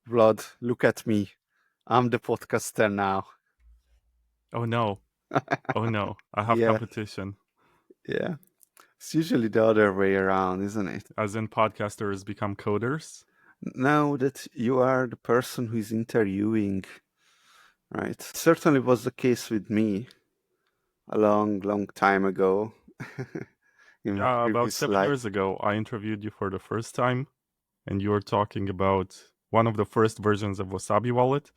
Vlad, look at me. I'm the podcaster now. Oh no. Oh no. I have Yeah, competition. yeah. It's usually the other way around, isn't it? As in podcasters become coders. Now that you are the person who is interviewing, right? Certainly was the case with me a long, long time ago in my About previous 7 years life. ago, I interviewed you for the first time, and you were talking about one of the first versions of Wasabi wallet.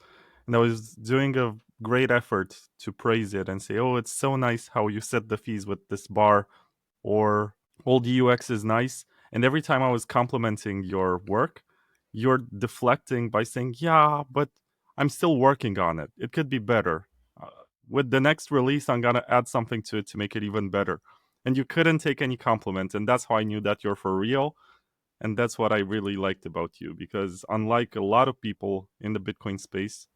And I was doing a great effort to praise it and say, oh, it's so nice how you set the fees with this bar, or all the UX is nice. And every time I was complimenting your work, you're deflecting by saying, yeah, but I'm still working on it. It could be better. Uh, with the next release, I'm going to add something to it to make it even better. And you couldn't take any compliment. And that's how I knew that you're for real. And that's what I really liked about you, because unlike a lot of people in the Bitcoin space,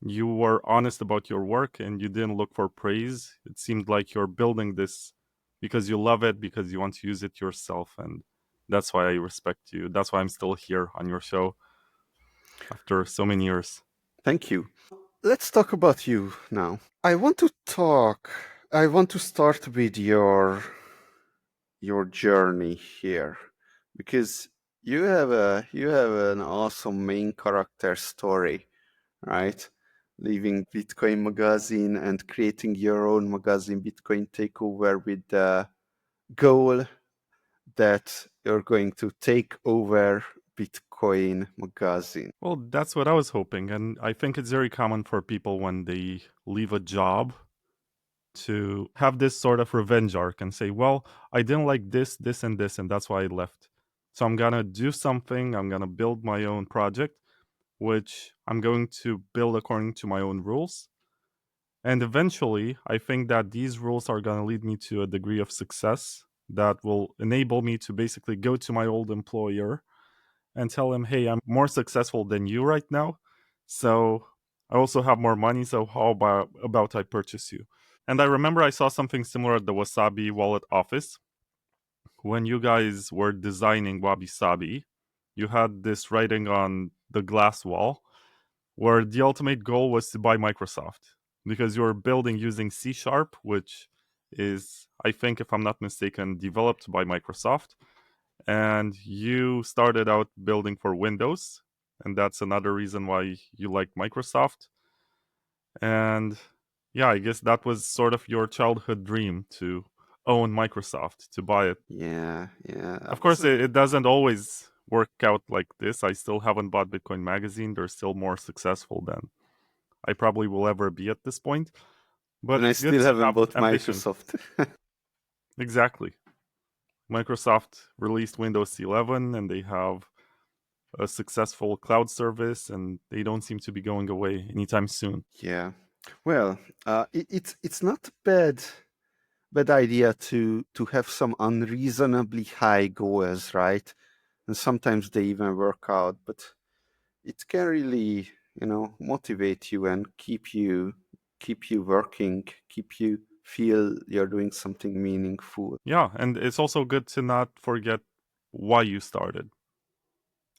you were honest about your work and you didn't look for praise. It seemed like you're building this because you love it, because you want to use it yourself. And that's why I respect you. That's why I'm still here on your show after so many years. Thank you. Let's talk about you now. I want to start with your journey here because you have an awesome main character story, right? Leaving Bitcoin Magazine and creating your own magazine, Bitcoin Takeover, with the goal that you're going to take over Bitcoin Magazine. Well, that's what I was hoping. And I think it's very common for people when they leave a job to have this sort of revenge arc and say, well, I didn't like this, this, and this, and that's why I left. So I'm going to do something. I'm going to build my own project, which I'm going to build according to my own rules. And eventually, I think that these rules are going to lead me to a degree of success that will enable me to basically go to my old employer and tell him, hey, I'm more successful than you right now. So I also have more money. So how about I purchase you? And I remember I saw something similar at the Wasabi wallet office. When you guys were designing Wabi Sabi, you had this writing on the glass wall where the ultimate goal was to buy Microsoft because you were building using C Sharp, which is, I think, if I'm not mistaken, developed by Microsoft. And you started out building for Windows. And that's another reason why you like Microsoft. And yeah, I guess that was sort of your childhood dream to own Microsoft, to buy it. Yeah, yeah. Of That was course, it doesn't always work out like this. I still haven't bought Bitcoin Magazine. They're still more successful than I probably will ever be at this point. But and I it's good still to haven't have bought ambition. Microsoft. Exactly. Microsoft released Windows 11 and they have a successful cloud service and they don't seem to be going away anytime soon. Yeah. Well, it's not a bad idea to have some unreasonably high goals, right? And sometimes they even work out, but it can really, motivate you and keep you working, keep you feel you're doing something meaningful. Yeah, and it's also good to not forget why you started.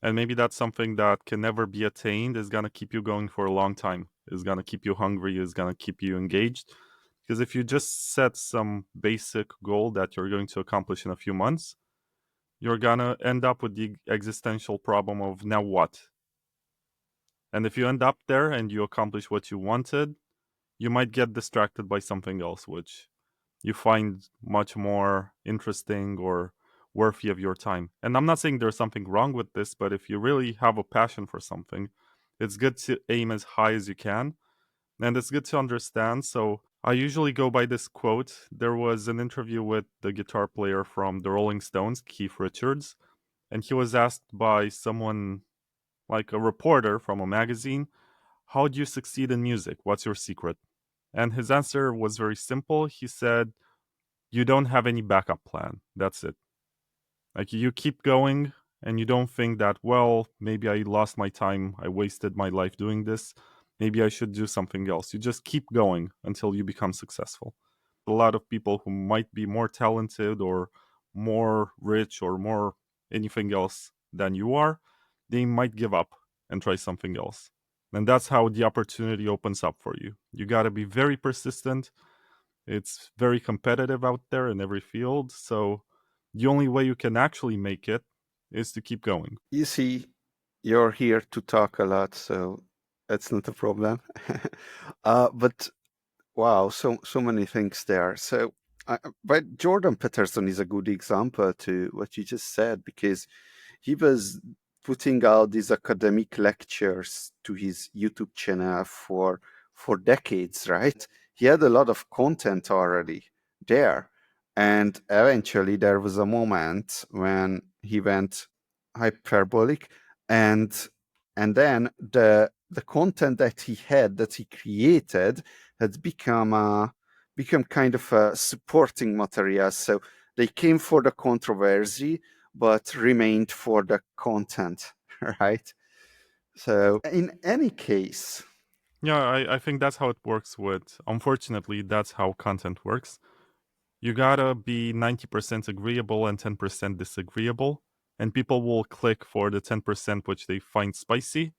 And maybe that's something that can never be attained, is going to keep you going for a long time, is going to keep you hungry, is going to keep you engaged. Because if you just set some basic goal that you're going to accomplish in a few months, you're going to end up with the existential problem of now what? And if you end up there and you accomplish what you wanted, you might get distracted by something else, which you find much more interesting or worthy of your time. And I'm not saying there's something wrong with this, but if you really have a passion for something, it's good to aim as high as you can. And it's good to understand. So I usually go by this quote. There was an interview with the guitar player from the Rolling Stones, Keith Richards, and he was asked by someone like a reporter from a magazine, how do you succeed in music? What's your secret? And his answer was very simple. He said, you don't have any backup plan. That's it. Like you keep going and you don't think that, well, maybe I lost my time. I wasted my life doing this. Maybe I should do something else. You just keep going until you become successful. A lot of people who might be more talented or more rich or more anything else than you are, they might give up and try something else. And that's how the opportunity opens up for you. You got to be very persistent. It's very competitive out there in every field. So the only way you can actually make it is to keep going. You see, you're here to talk a lot, so that's not a problem. But wow, so many things there. So, but Jordan Peterson is a good example to what you just said, because he was putting out these academic lectures to his YouTube channel for decades, right? He had a lot of content already there. And eventually there was a moment when he went hyperbolic, and then the content that he had, that he created, had become kind of a supporting material. So they came for the controversy but remained for the content, right? So in any case, Yeah, I think that's how it works with, unfortunately, that's how content works. You gotta be 90% agreeable and 10% disagreeable, and people will click for the 10% which they find spicy,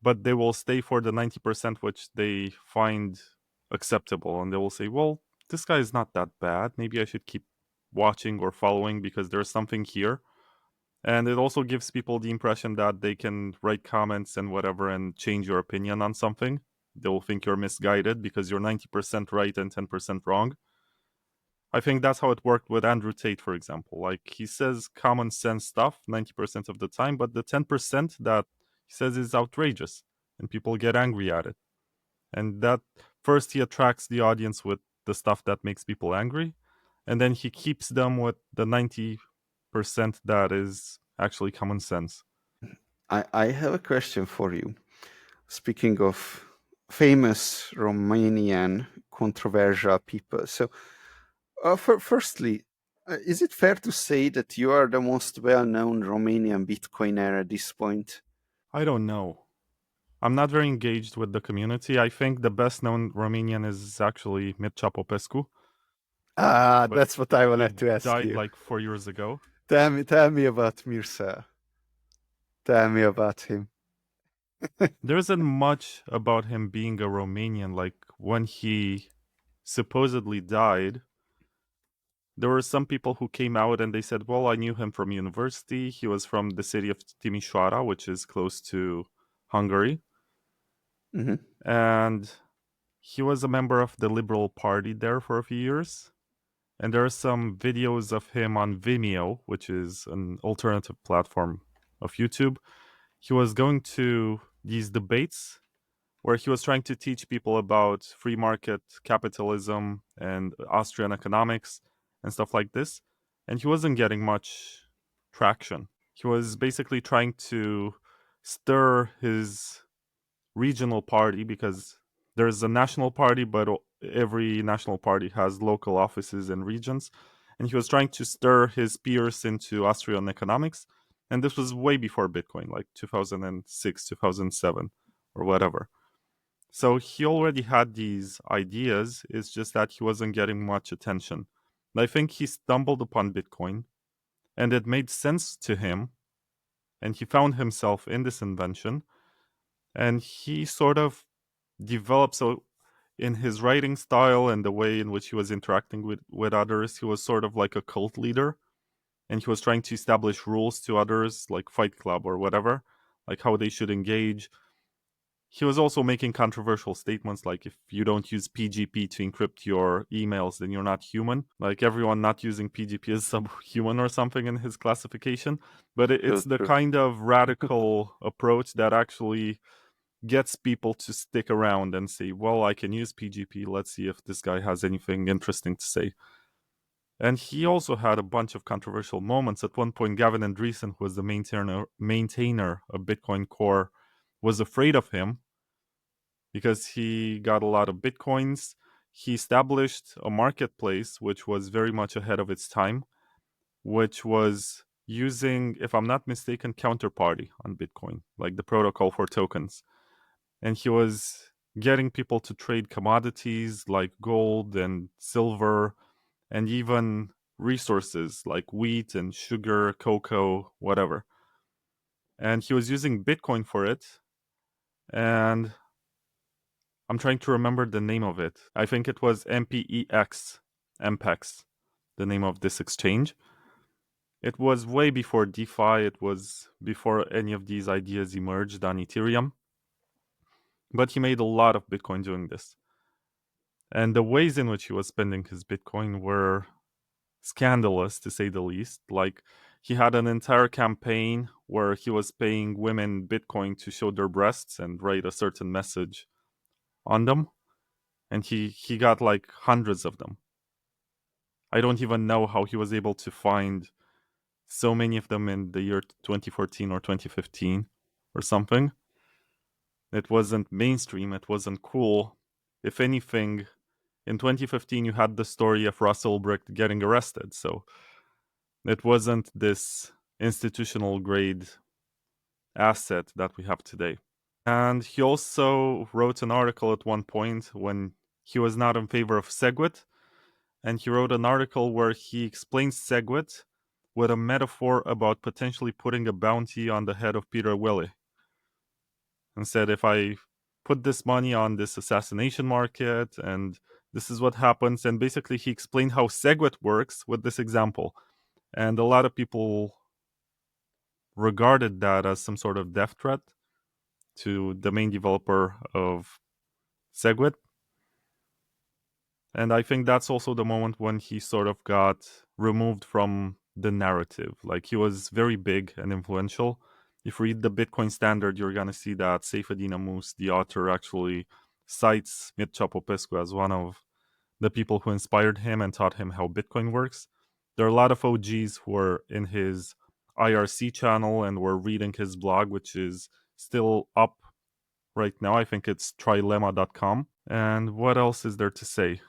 but they will stay for the 90% which they find acceptable, and they will say, well, this guy is not that bad. Maybe I should keep watching or following because there's something here. And it also gives people the impression that they can write comments and whatever and change your opinion on something. They'll think you're misguided because you're 90% right and 10% wrong. I think that's how it worked with Andrew Tate, for example. Like, he says common sense stuff 90% of the time, but the 10% that he says is outrageous and people get angry at it. And that, first, he attracts the audience with the stuff that makes people angry, and then he keeps them with the 90% that is actually common sense. I have a question for you. Speaking of famous Romanian controversial people, so firstly, is it fair to say that you are the most well-known Romanian Bitcoiner at this point? I don't know. I'm not very engaged with the community. I think the best known Romanian is actually Mircea Popescu, Ah, but that's what I he wanted to ask died you. like 4 years ago. Tell me about Mircea. Tell me about him. There isn't much about him being a Romanian. Like, when he supposedly died, there were some people who came out and they said, well, I knew him from university. He was from the city of Timișoara, which is close to Hungary. Mhm. And he was a member of the Liberal Party there for a few years. And there are some videos of him on Vimeo, which is an alternative platform of YouTube. He was going to these debates where he was trying to teach people about free market capitalism and Austrian economics and stuff like this. And he wasn't getting much traction. He was basically trying to stir his regional party, because there's a national party, but every national party has local offices and regions. And he was trying to stir his peers into Austrian economics. And this was way before Bitcoin, like 2006, 2007, or whatever. So he already had these ideas, it's just that he wasn't getting much attention. And I think he stumbled upon Bitcoin and it made sense to him, and he found himself in this invention, and he sort of developed. So, in his writing style and the way in which he was interacting with others, he was sort of like a cult leader, and he was trying to establish rules to others, like Fight Club or whatever, like how they should engage. He was also making controversial statements like, if you don't use PGP to encrypt your emails, then you're not human. Like, everyone not using PGP is subhuman or something in his classification. But True, it's the true. kind of radical approach that actually gets people to stick around and say, well, I can use PGP. Let's see if this guy has anything interesting to say. And he also had a bunch of controversial moments. At one point, Gavin Andreessen, who was the maintainer of Bitcoin Core, was afraid of him because he got a lot of Bitcoins. He established a marketplace which was very much ahead of its time, which was using, if I'm not mistaken, Counterparty on Bitcoin, like the protocol for tokens. And he was getting people to trade commodities like gold and silver and even resources like wheat and sugar, cocoa, whatever. and he was using Bitcoin for it. And I'm trying to remember the name of it. I think it was MPEX, the name of this exchange. It was way before DeFi. It was before any of these ideas emerged on Ethereum. But he made a lot of Bitcoin doing this. And the ways in which he was spending his Bitcoin were scandalous, to say the least. Like, he had an entire campaign where he was paying women Bitcoin to show their breasts and write a certain message on them. And he got like hundreds of them. I don't even know how he was able to find so many of them in the year 2014 or 2015 or something. It wasn't mainstream, it wasn't cool. If anything, in 2015 you had the story of Russell Brick getting arrested, so it wasn't this institutional grade asset that we have today. And he also wrote an article at one point when he was not in favor of SegWit, and he wrote an article where he explains SegWit with a metaphor about potentially putting a bounty on the head of Peter Willie, and said, if I put this money on this assassination market and this is what happens. And basically he explained how SegWit works with this example. And a lot of people regarded that as some sort of death threat to the main developer of SegWit. And I think that's also the moment when he sort of got removed from the narrative. Like, he was very big and influential. If you read the Bitcoin Standard, you're going to see that Saifedean Ammous, the author, actually cites Mircea Popescu as one of the people who inspired him and taught him how Bitcoin works. There are a lot of OGs who are in his IRC channel and were reading his blog, which is still up right now. I think it's trilemma.com. And what else is there to say?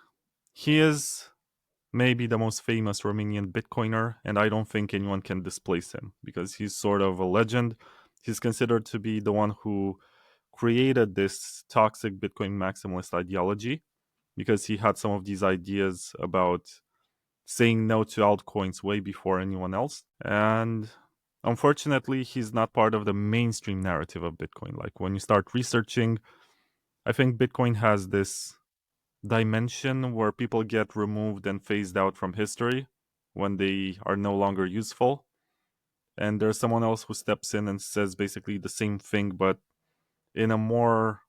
He is maybe the most famous Romanian Bitcoiner, and I don't think anyone can displace him because he's sort of a legend. He's considered to be the one who created this toxic Bitcoin maximalist ideology because he had some of these ideas about saying no to altcoins way before anyone else. And unfortunately, he's not part of the mainstream narrative of Bitcoin. Like, when you start researching, I think Bitcoin has this dimension where people get removed and phased out from history when they are no longer useful. And there's someone else who steps in and says basically the same thing, but in a more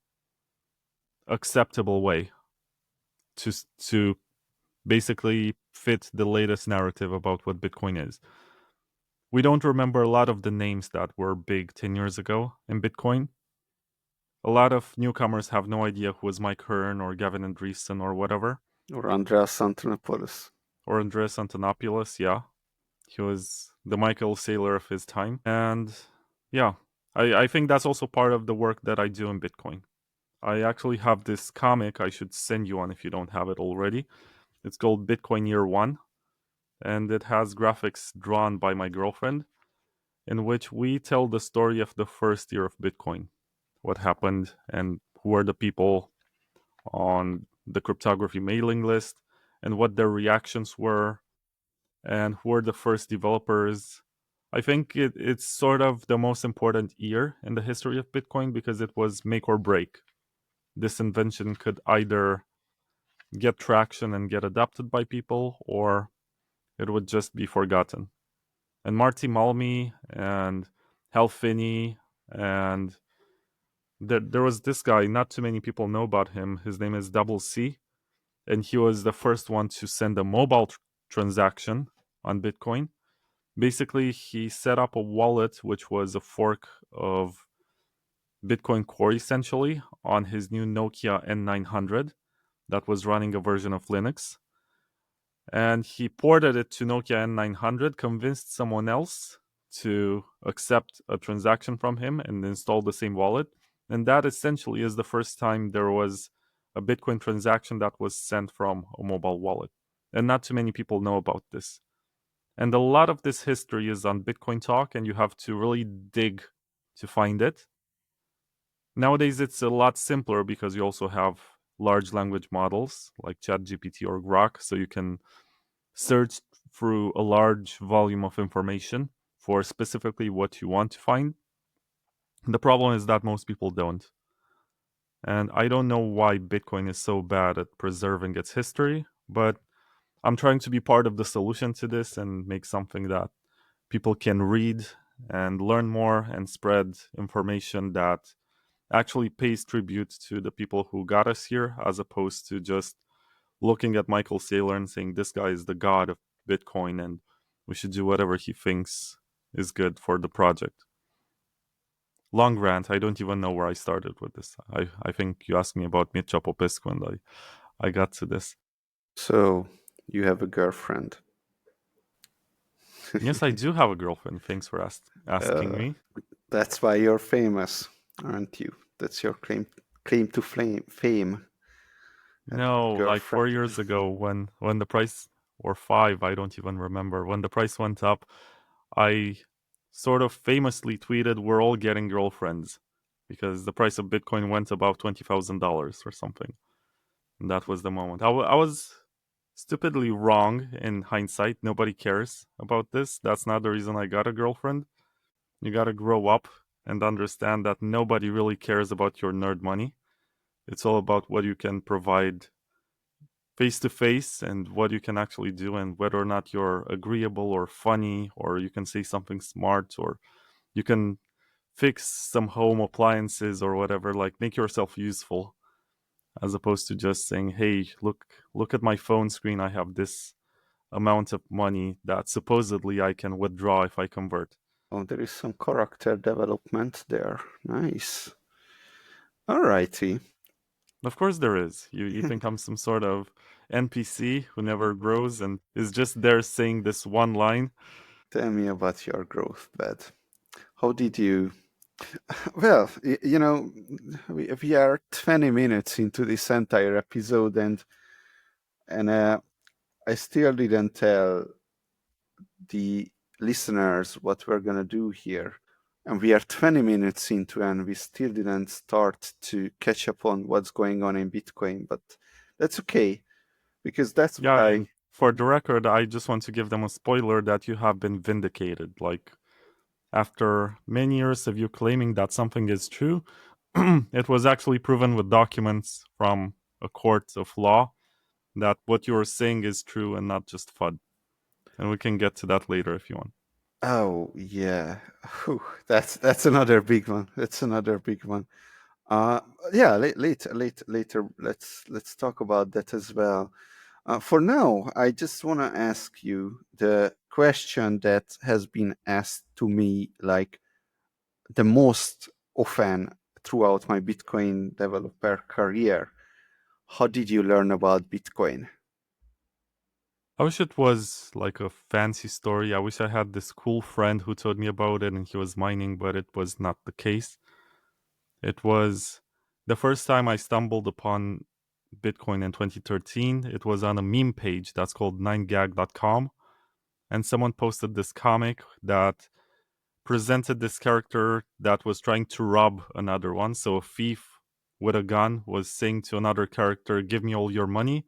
acceptable way to basically fit the latest narrative about what Bitcoin is. We don't remember a lot of the names that were big 10 years ago in Bitcoin. A lot of newcomers have no idea who was Mike Hearn or Gavin Andreessen or whatever. Or Andreas Antonopoulos. Or Andreas Antonopoulos, yeah. He was the Michael Saylor of his time. And yeah, I think that's also part of the work that I do in Bitcoin. I actually have this comic I should send you one if you don't have it already. It's called Bitcoin Year One, and it has graphics drawn by my girlfriend in which we tell the story of the first year of Bitcoin, what happened and who were the people on the cryptography mailing list and what their reactions were and who were the first developers. I think it's sort of the most important year in the history of Bitcoin because it was make or break. This invention could either get traction and get adopted by people, or it would just be forgotten. And Marty Malmy and Hal Finney, and there was this guy, not too many people know about him. His name is Double C, and he was the first one to send a mobile transaction on Bitcoin. Basically, he set up a wallet, which was a fork of Bitcoin Core, essentially, on his new Nokia N900 that was running a version of Linux. And he ported it to Nokia N900, convinced someone else to accept a transaction from him and install the same wallet. And that essentially is the first time there was a Bitcoin transaction that was sent from a mobile wallet. And not too many people know about this. And a lot of this history is on Bitcoin Talk, and you have to really dig to find it. Nowadays, it's a lot simpler because you also have large language models like ChatGPT or Grok, so you can search through a large volume of information for specifically what you want to find. The problem is that most people don't. And I don't know why Bitcoin is so bad at preserving its history, but I'm trying to be part of the solution to this and make something that people can read and learn more and spread information that actually pays tribute to the people who got us here, as opposed to just looking at Michael Saylor and saying this guy is the god of Bitcoin and we should do whatever he thinks is good for the project. Long rant. I don't even know where I started with this. I think you asked me about Mircea Popescu and I got to this. So you have a girlfriend. Yes, I do have a girlfriend. Thanks for asking uh, me. that's why you're famous, aren't you? That's your claim to fame. Having a No, like girlfriend. 4 years ago when the price, or five, I don't even remember, when the price went up, I sort of famously tweeted, "We're all getting girlfriends," because the price of Bitcoin went above $20,000 or something. And that was the moment. I was stupidly wrong in hindsight. Nobody cares about this. That's not the reason I got a girlfriend. You gotta grow up and understand that nobody really cares about your nerd money. It's all about what you can provide face to face and what you can actually do, and whether or not you're agreeable or funny, or you can say something smart, or you can fix some home appliances or whatever. Like, make yourself useful, as opposed to just saying, hey, look at my phone screen, I have this amount of money that supposedly I can withdraw if I convert. Oh, there is some character development there. Nice. All righty. Of course there is. You think I'm some sort of NPC who never grows and is just there saying this one line? Tell me about your growth, bed. How did you? Well, we are 20 minutes into this entire episode, and I still didn't tell the listeners what we're gonna do here. And we are 20 minutes into, and we still didn't start to catch up on what's going on in Bitcoin. But that's okay, because that's Yeah, why. and for the record, I just want to give them a spoiler that you have been vindicated. Like, after many years of you claiming that something is true, it was actually proven with documents from a court of law that what you are saying is true and not just FUD. And we can get to that later if you want. Oh yeah, Whew, that's another big one. That's another big one. Uh, yeah, later. Let's talk about that as well. For now, I just want to ask you the question that has been asked to me like the most often throughout my Bitcoin developer career. How did you learn about Bitcoin? I wish it was like a fancy story. I wish I had this cool friend who told me about it and he was mining, but it was not the case. It was the first time I stumbled upon Bitcoin in 2013. It was on a meme page that's called 9gag.com. And someone posted this comic that presented this character that was trying to rob another one. So a thief with a gun was saying to another character, "Give me all your money."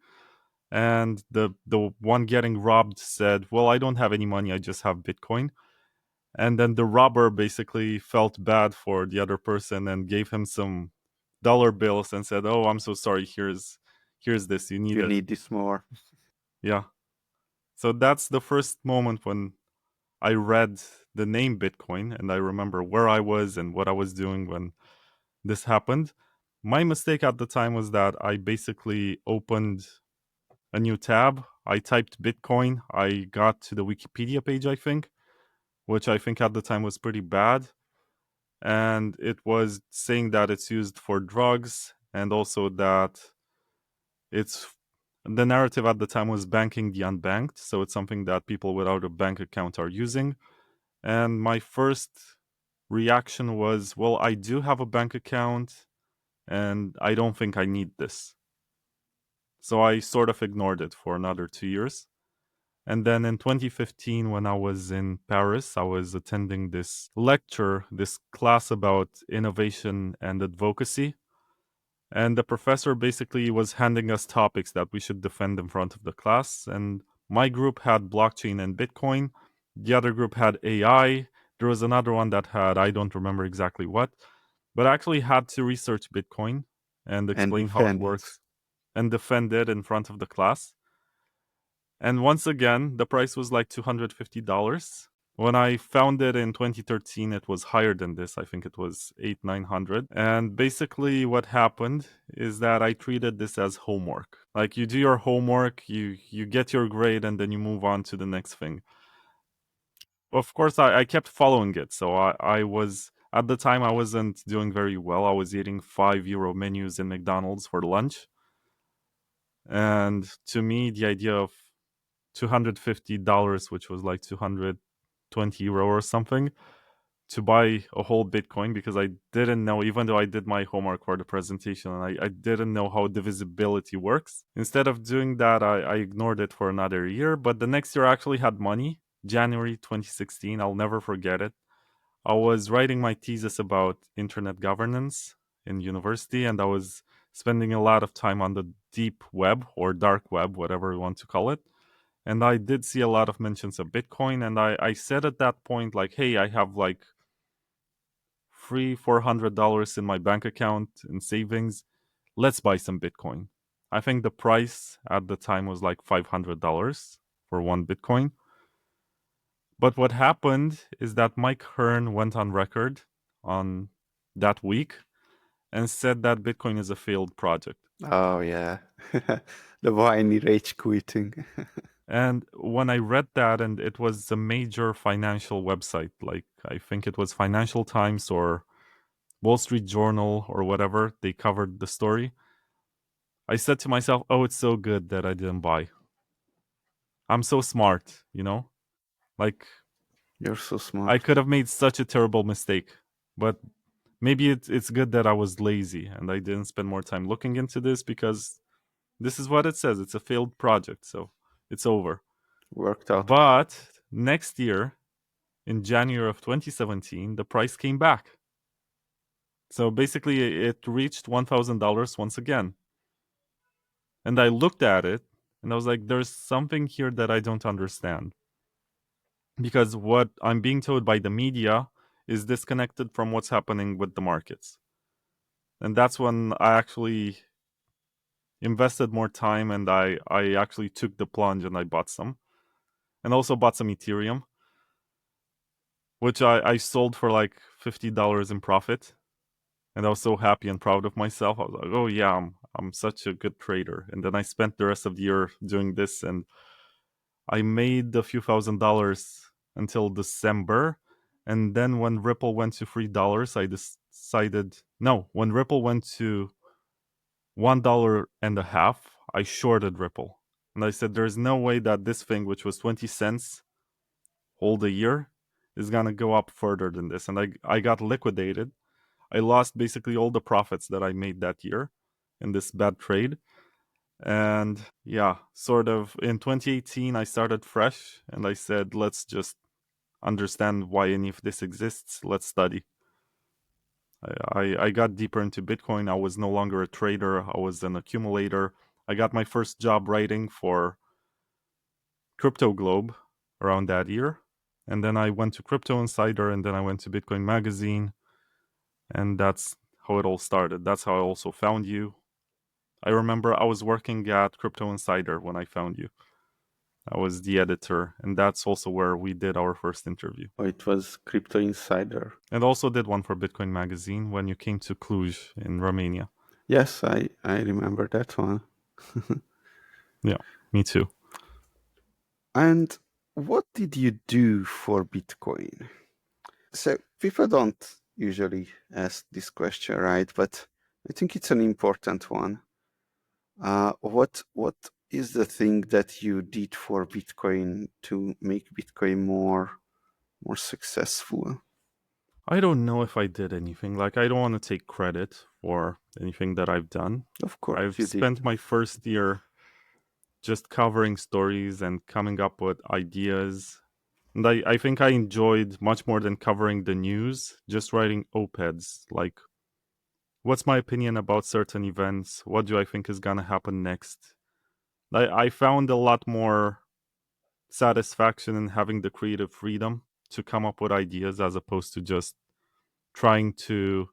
And the one getting robbed said, "Well, I don't have any money, I just have Bitcoin." And then the robber basically felt bad for the other person and gave him some dollar bills and said, "Oh, I'm so sorry. Here's this. You need You it." need this more. Yeah. So that's the first moment when I read the name Bitcoin and I remember where I was and what I was doing when this happened. My mistake at the time was that I basically opened a new tab. I typed Bitcoin. I got to the Wikipedia page, I think, which I think at the time was pretty bad. And it was saying that it's used for drugs and also that it's the narrative at the time was banking the unbanked. So it's something that people without a bank account are using. And my first reaction was, well, I do have a bank account and I don't think I need this. So I sort of ignored it for another 2 years. And then in 2015, when I was in Paris, I was attending this lecture, this class about innovation and advocacy. And the professor basically was handing us topics that we should defend in front of the class. And my group had blockchain and Bitcoin. The other group had AI. There was another one that had, I don't remember exactly what, but I actually had to research Bitcoin and And explain how it defend it. works and defend it in front of the class. And once again, the price was like $250. When I found it in 2013, it was higher than this. I think it was 900. And basically what happened is that I treated this as homework. Like you do your homework, you get your grade, and then you move on to the next thing. Of course, I kept following it. So I was, at the time, I wasn't doing very well. I was eating €5 menus in McDonald's for lunch. And to me, the idea of $250, which was like €220 or something, to buy a whole Bitcoin, because I didn't know, even though I did my homework for the presentation, and I didn't know how divisibility works. Instead of doing that, I ignored it for another year. But the next year I actually had money, January 2016. I'll never forget it. I was writing my thesis about internet governance in university, and I was spending a lot of time on the deep web or dark web, whatever you want to call it. And I did see a lot of mentions of Bitcoin. And I said at that point, like, hey, I have like $400 in my bank account in savings. Let's buy some Bitcoin. I think the price at the time was like $500 for one Bitcoin. But what happened is that Mike Hearn went on record on that week and said that Bitcoin is a failed project. Oh yeah, the whiny rage quitting. And when I read that, and it was a major financial website, like I think it was Financial Times or Wall Street Journal or whatever, they covered the story. I said to myself, oh, it's so good that I didn't buy. I'm so smart, you know? Like, You're so I smart. could have made such a terrible mistake, but maybe it's good that I was lazy and I didn't spend more time looking into this, because this is what it says. It's a failed project, so it's over. Worked out. But next year, in January of 2017, the price came back. So basically, it reached $1,000 once again. And I looked at it and I was like, there's something here that I don't understand. Because what I'm being told by the media is disconnected from what's happening with the markets. And that's when I actually invested more time, and I actually took the plunge and I bought some. And also bought some Ethereum, which I sold for like $50 in profit. And I was so happy and proud of myself. I was like, oh yeah, I'm such a good trader. And then I spent the rest of the year doing this, and I made a few $1,000s until December. And then when Ripple went to $3, I decided, no, when Ripple went to $1.50, I shorted Ripple. And I said, there's no way that this thing, which was 20 cents all the year, is gonna go up further than this. And I got liquidated. I lost basically all the profits that I made that year in this bad trade. And yeah, sort of in 2018, I started fresh and I said, let's just understand why any of this exists. Let's study. I got deeper into Bitcoin. I was no longer a trader, I was an accumulator. I got my first job writing for Crypto Globe around that year. And then I went to Crypto Insider, and then I went to Bitcoin Magazine. And that's how it all started. That's how I also found you. I remember I was working at Crypto Insider when I found you. I was the editor, and that's also where we did our first interview. Oh, it was Crypto Insider. And also did one for Bitcoin Magazine when you came to Cluj in Romania. Yes, I remember that one. Yeah, me too. And what did you do for Bitcoin? So people don't usually ask this question, right? But I think it's an important one. What is the thing that you did for Bitcoin to make Bitcoin more successful? I don't know if I did anything. Like, I don't want to take credit for anything that I've done. Of course I've you did. spent my first year just covering stories and coming up with ideas. And I think I enjoyed much more than covering the news, just writing op-eds, like, what's my opinion about certain events? What do I think is gonna happen next? I found a lot more satisfaction in having the creative freedom to come up with ideas as opposed to just trying to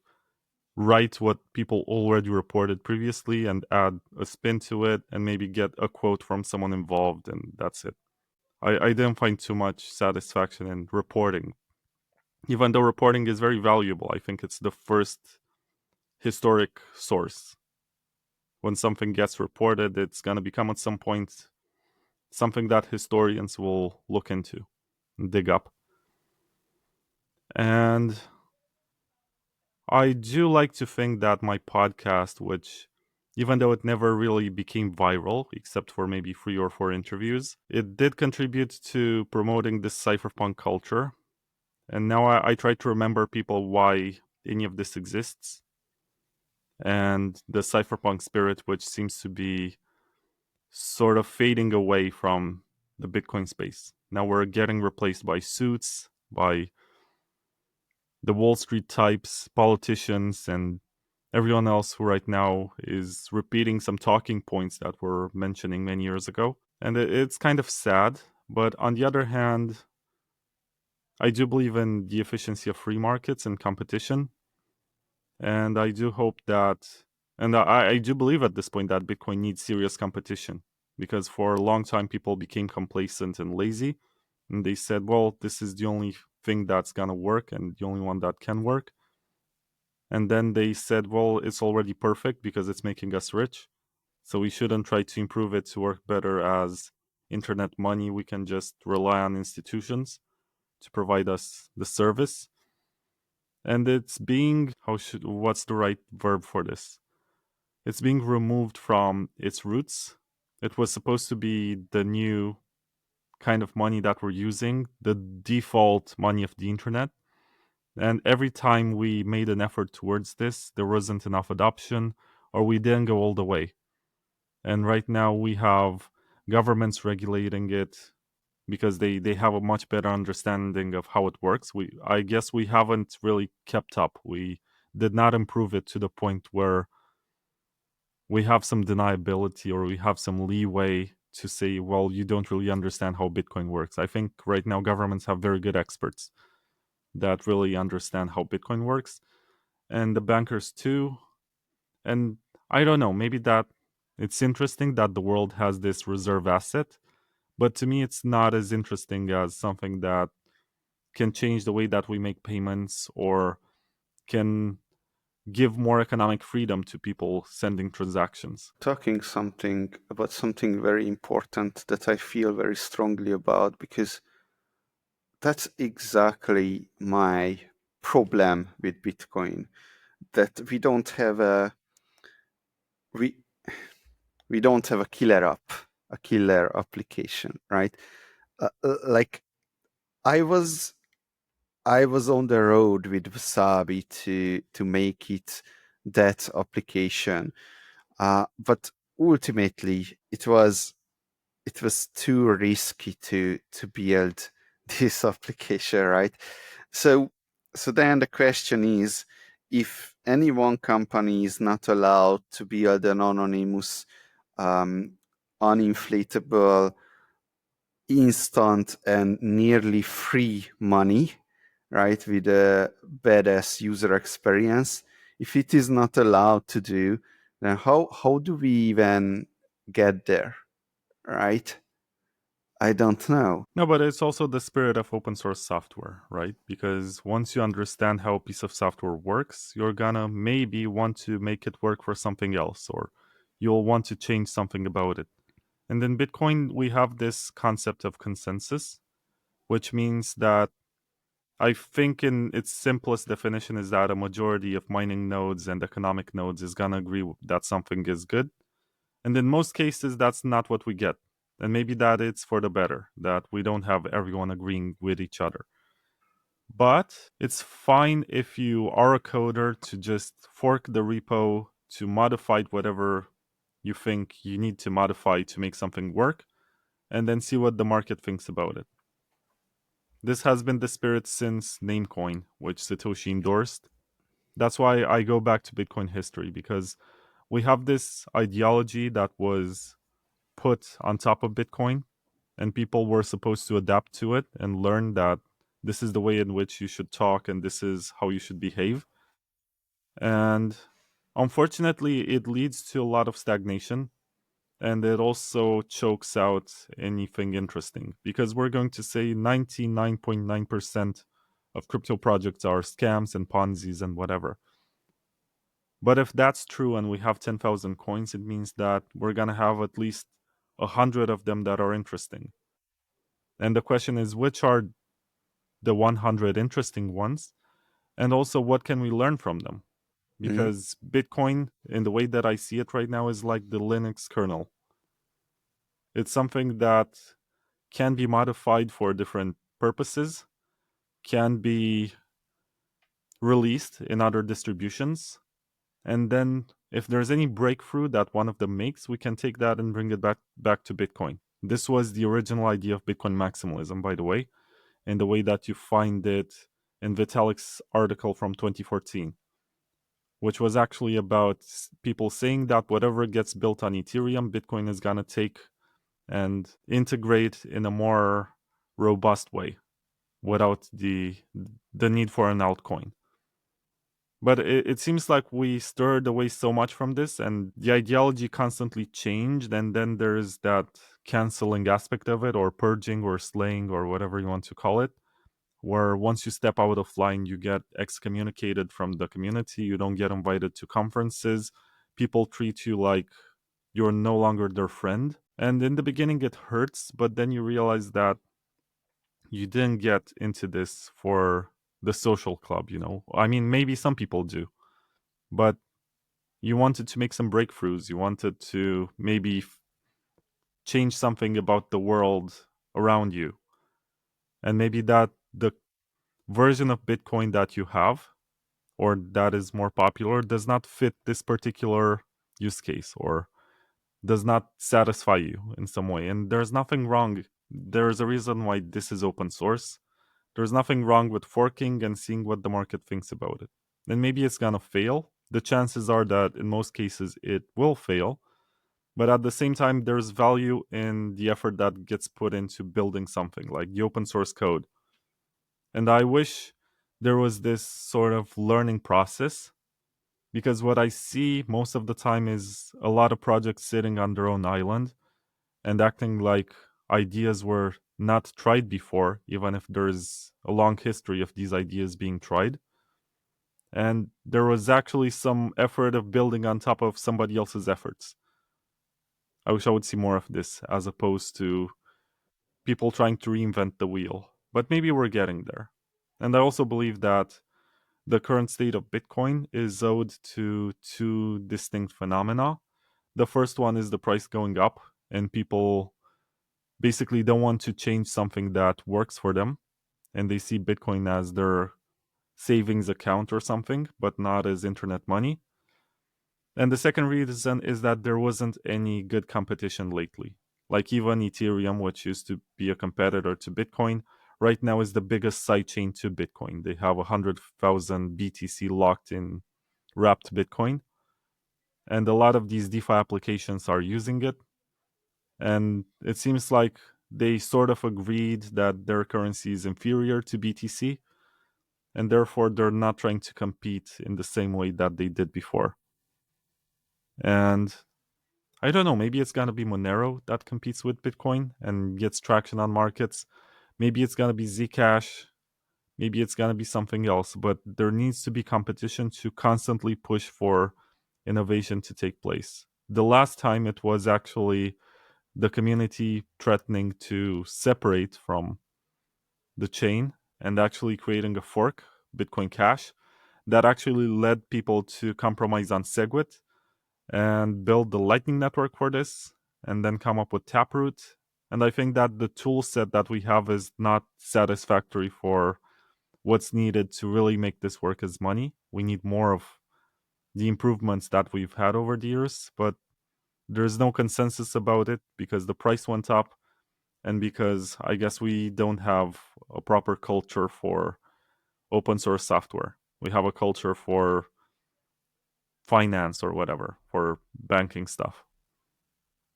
write what people already reported previously and add a spin to it and maybe get a quote from someone involved, and that's it. I didn't find too much satisfaction in reporting. Even though reporting is very valuable, I think it's the first historic source. When something gets reported, it's going to become at some point something that historians will look into and dig up. And I do like to think that my podcast, which even though it never really became viral, except for maybe 3 or 4 interviews, it did contribute to promoting this cypherpunk culture. And now I try to remember people why any of this exists. And the cypherpunk spirit, which seems to be sort of fading away from the Bitcoin space. Now we're getting replaced by suits, by the Wall Street types, politicians, and everyone else who right now is repeating some talking points that were mentioning many years ago. And it's kind of sad. But on the other hand, I do believe in the efficiency of free markets and competition. And I do hope that, and I do believe at this point that Bitcoin needs serious competition, because for a long time people became complacent and lazy. And they said, well, this is the only thing that's going to work and the only one that can work. And then they said, well, it's already perfect because it's making us rich. So we shouldn't try to improve it to work better as internet money. We can just rely on institutions to provide us the service. And it's being, what's the right verb for this? It's being removed from its roots. It was supposed to be the new kind of money that we're using, the default money of the internet. And every time we made an effort towards this, there wasn't enough adoption, or we didn't go all the way. And right now we have governments regulating it because they have a much better understanding of how it works. I guess we haven't really kept up. We did not improve it to the point where we have some deniability or we have some leeway to say, well, you don't really understand how Bitcoin works. I think right now governments have very good experts that really understand how Bitcoin works, and the bankers too. And I don't know, maybe that it's interesting that the world has this reserve asset, but to me, it's not as interesting as something that can change the way that we make payments or can give more economic freedom to people sending transactions. Talking something about something very important that I feel very strongly about, because that's exactly my problem with Bitcoin, that we we don't have a killer application, right? Like I was on the road with Wasabi to make it that application, but ultimately it was too risky to build this application, right? So then the question is, if any one company is not allowed to build an anonymous, uninflatable, instant and nearly free money, right, with a badass user experience, if it is not allowed to do, then how do we even get there, right? I don't know. No, but it's also the spirit of open source software, right? Because once you understand how a piece of software works, you're gonna maybe want to make it work for something else, or you'll want to change something about it. And in Bitcoin, we have this concept of consensus, which means that I think in its simplest definition is that a majority of mining nodes and economic nodes is gonna agree that something is good. And in most cases, that's not what we get. And maybe that it's for the better, that we don't have everyone agreeing with each other. But it's fine if you are a coder to just fork the repo to modify whatever you think you need to modify to make something work, and then see what the market thinks about it. This has been the spirit since Namecoin, which Satoshi endorsed. That's why I go back to Bitcoin history, because we have this ideology that was put on top of Bitcoin, and people were supposed to adapt to it and learn that this is the way in which you should talk and this is how you should behave. And unfortunately, it leads to a lot of stagnation, and it also chokes out anything interesting, because we're going to say 99.9% of crypto projects are scams and Ponzi's and whatever. But if that's true and we have 10,000 coins, it means that we're going to have at least 100 of them that are interesting. And the question is, which are the 100 interesting ones? And also, what can we learn from them? Mhm. Because Bitcoin, in the way that I see it right now, is like the Linux kernel. It's something that can be modified for different purposes, can be released in other distributions, and then if there's any breakthrough that one of them makes, we can take that and bring it back to Bitcoin. This was the original idea of Bitcoin maximalism, by the way, in the way that you find it in Vitalik's article from 2014, which was actually about people saying that whatever gets built on Ethereum, Bitcoin is going to take and integrate in a more robust way without the need for an altcoin. But it seems like we stirred away so much from this, and the ideology constantly changed, and then there's that canceling aspect of it, or purging, or slaying, or whatever you want to call it, where once you step out of line, you get excommunicated from the community, you don't get invited to conferences, people treat you like you're no longer their friend. And in the beginning, it hurts, but then you realize that you didn't get into this for the social club, you know? I mean, maybe some people do, but you wanted to make some breakthroughs. You wanted to maybe change something about the world around you. And maybe that the version of Bitcoin that you have or that is more popular does not fit this particular use case or does not satisfy you in some way. And there's nothing wrong. There's a reason why this is open source. There's nothing wrong with forking and seeing what the market thinks about it. And maybe it's gonna fail. The chances are that in most cases it will fail. But at the same time, there's value in the effort that gets put into building something like the open source code. And I wish there was this sort of learning process, because what I see most of the time is a lot of projects sitting on their own island and acting like ideas were not tried before, even if there's a long history of these ideas being tried. And there was actually some effort of building on top of somebody else's efforts. I wish I would see more of this as opposed to people trying to reinvent the wheel. But maybe we're getting there. And I also believe that the current state of Bitcoin is owed to two distinct phenomena. The first one is the price going up, and people basically don't want to change something that works for them, and they see Bitcoin as their savings account or something, but not as internet money. And the second reason is that there wasn't any good competition lately. Like even Ethereum, which used to be a competitor to Bitcoin, right now is the biggest sidechain to Bitcoin. They have 100,000 BTC locked in wrapped Bitcoin. And a lot of these DeFi applications are using it. And it seems like they sort of agreed that their currency is inferior to BTC. And therefore, they're not trying to compete in the same way that they did before. And I don't know, maybe it's gonna be Monero that competes with Bitcoin and gets traction on markets. Maybe it's gonna be Zcash. Maybe it's gonna be something else. But there needs to be competition to constantly push for innovation to take place. The last time it was actually the community threatening to separate from the chain and actually creating a fork, Bitcoin Cash, that actually led people to compromise on SegWit and build the Lightning Network for this, and then come up with Taproot. And I think that the tool set that we have is not satisfactory for what's needed to really make this work as money. We need more of the improvements that we've had over the years, but there's no consensus about it because the price went up and because I guess we don't have a proper culture for open source software. We have a culture for finance or whatever, for banking stuff.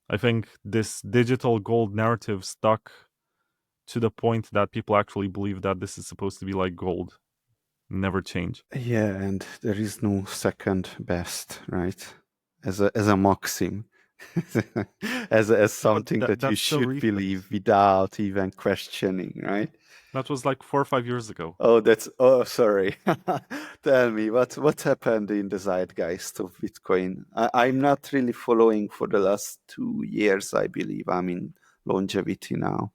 I think this digital gold narrative stuck to the point that people actually believe that this is supposed to be like gold, never change. Yeah, and there is no second best, right? As a maxim, as But something that you that's so should recent. believe without even questioning, right? That was like 4 or 5 years ago. Sorry. Tell me what happened in the zeitgeist of Bitcoin? I'm not really following for the last 2 years, I believe. I'm in longevity now.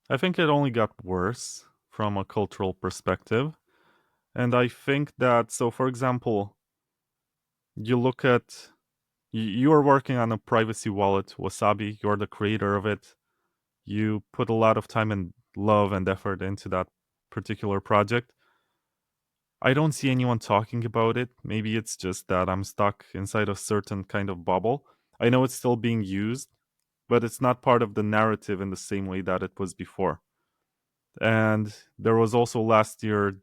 I think it only got worse from a cultural perspective. And I think that, so for example, you look at, you are working on a privacy wallet, Wasabi, you're the creator of it. You put a lot of time and love and effort into that particular project. I don't see anyone talking about it. Maybe it's just that I'm stuck inside a certain kind of bubble. I know it's still being used, but it's not part of the narrative in the same way that it was before. And there was also last year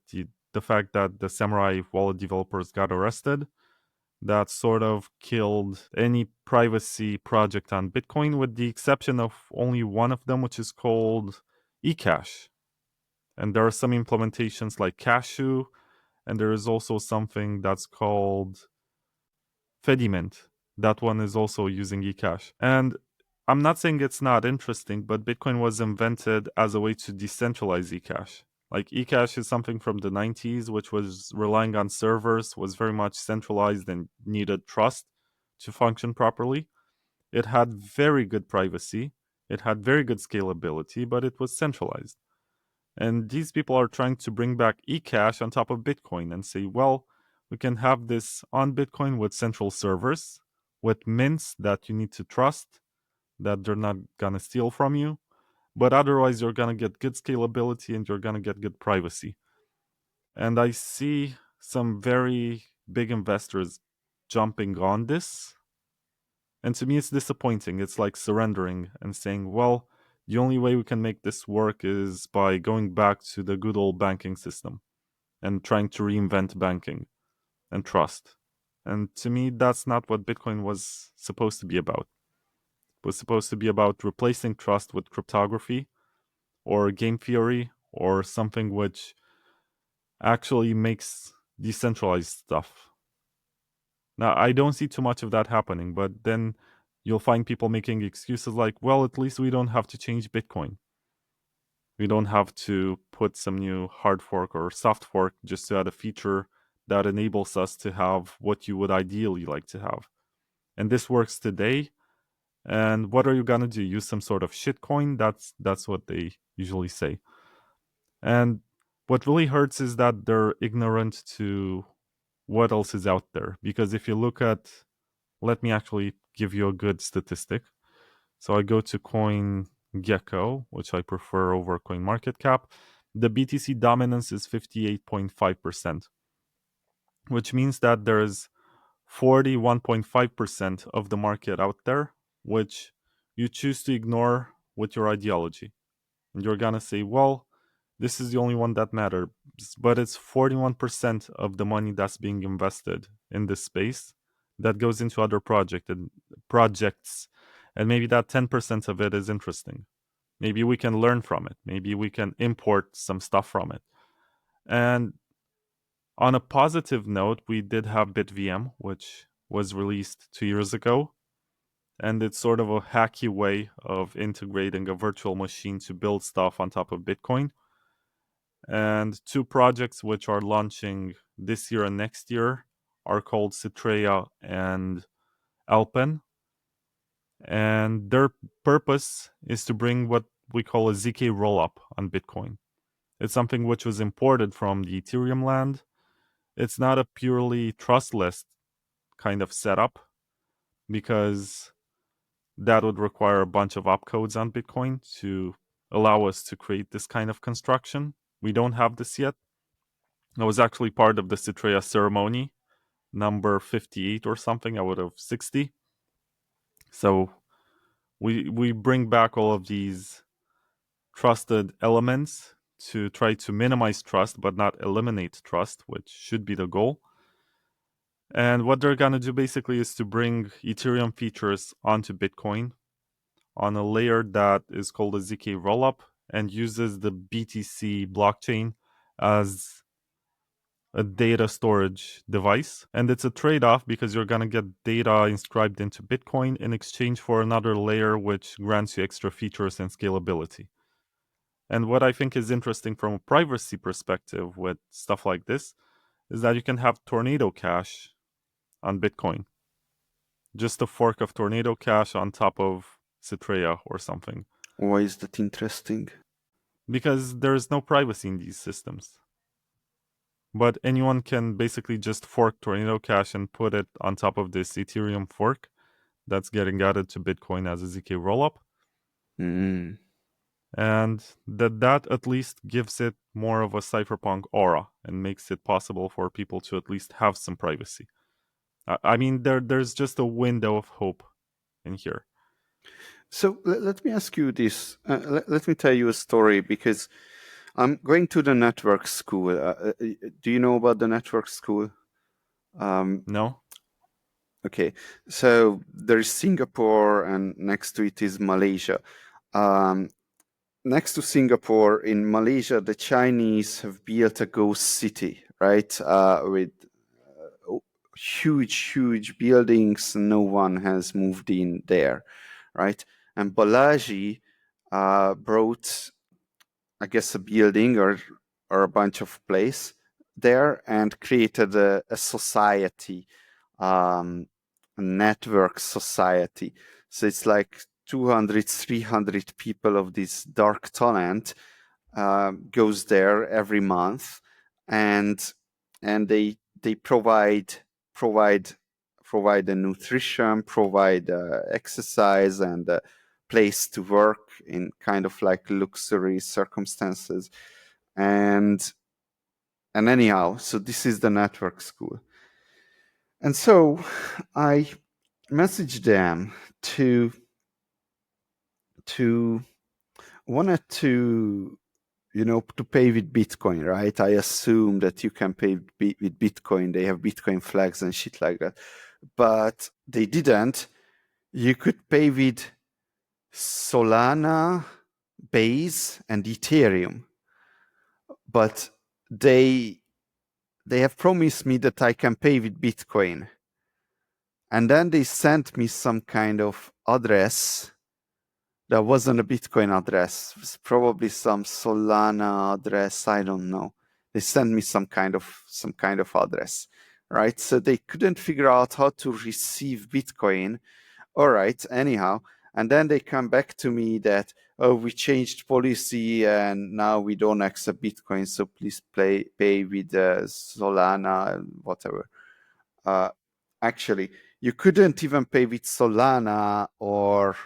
the fact that the Samurai wallet developers got arrested. That sort of killed any privacy project on Bitcoin, with the exception of only one of them, which is called eCash. And there are some implementations like Cashew, and there is also something that's called Fediment. That one is also using eCash. And I'm not saying it's not interesting, but Bitcoin was invented as a way to decentralize eCash. Like eCash is something from the 90s, which was relying on servers, was very much centralized and needed trust to function properly. It had very good privacy, it had very good scalability, but it was centralized. And these people are trying to bring back eCash on top of Bitcoin and say, well, we can have this on Bitcoin with central servers, with mints that you need to trust, that they're not going to steal from you. But otherwise, you're going to get good scalability and you're going to get good privacy. And I see some very big investors jumping on this. And to me, it's disappointing. It's like surrendering and saying, well, the only way we can make this work is by going back to the good old banking system and trying to reinvent banking and trust. And to me, that's not what Bitcoin was supposed to be about. It was supposed to be about replacing trust with cryptography or game theory or something which actually makes decentralized stuff. Now, I don't see too much of that happening, but then you'll find people making excuses like, well, at least we don't have to change Bitcoin. We don't have to put some new hard fork or soft fork just to add a feature that enables us to have what you would ideally like to have. And this works today. And what are you gonna do? Use some sort of shitcoin? That's what they usually say. And what really hurts is that they're ignorant to what else is out there. Because if you look at, let me actually give you a good statistic. So I go to CoinGecko, which I prefer over CoinMarketCap. The BTC dominance is 58.5%, which means that there's 41.5% of the market out there, which you choose to ignore with your ideology. And you're going to say, well, this is the only one that matters. But it's 41% of the money that's being invested in this space that goes into other projects. And maybe that 10% of it is interesting. Maybe we can learn from it. Maybe we can import some stuff from it. And on a positive note, we did have BitVM, which was released 2 years ago. And it's sort of a hacky way of integrating a virtual machine to build stuff on top of Bitcoin. And two projects which are launching this year and next year are called Citrea and Alpen. And their purpose is to bring what we call a ZK rollup on Bitcoin. It's something which was imported from the Ethereum land. It's not a purely trustless kind of setup because that would require a bunch of opcodes on Bitcoin to allow us to create this kind of construction. We don't have this yet. I was actually part of the Citrea ceremony, number 58 or something, out of 60. So we bring back all of these trusted elements to try to minimize trust but not eliminate trust, which should be the goal. And what they're going to do basically is to bring Ethereum features onto Bitcoin on a layer that is called a ZK rollup. and uses the BTC blockchain as a data storage device. And it's a trade off because you're going to get data inscribed into Bitcoin in exchange for another layer, which grants you extra features and scalability. And what I think is interesting from a privacy perspective with stuff like this is that you can have Tornado Cash on Bitcoin. Just a fork of Tornado Cash on top of Citrea or something. Why is that interesting? Because there's no privacy in these systems. But anyone can basically just fork Tornado Cash and put it on top of this Ethereum fork that's getting added to Bitcoin as a ZK rollup. Mm. And that at least gives it more of a cypherpunk aura and makes it possible for people to at least have some privacy. I mean, there's just a window of hope in here. So let me ask you this. Let me tell you a story, because I'm going to the network school. Do you know about the network school? No? Okay, so there is Singapore, and next to it is Malaysia. Next to Singapore, in Malaysia, the Chinese have built a ghost city, right? With huge buildings. No one has moved in there, right? And Balaji brought, I guess, a building or a bunch of place there, and created a society, a network society. So it's like 200, 300 people of this dark talent goes there every month, and they provide the nutrition, provide exercise, and place to work in kind of like luxury circumstances. And anyhow, so this is the network school. And so I messaged them to wanted to, to pay with Bitcoin, right? I assume that you can pay with Bitcoin. They have Bitcoin flags and shit like that. But they didn't. You could pay with Solana, Base, and Ethereum. But they have promised me that I can pay with Bitcoin. And then they sent me some kind of address that wasn't a Bitcoin address. It was probably some Solana address. I don't know. They sent me some kind of address, right? So they couldn't figure out how to receive Bitcoin. All right, anyhow. And then they come back to me that, oh, we changed policy and now we don't accept Bitcoin, so please pay with Solana, whatever. Actually, you couldn't even pay with Solana or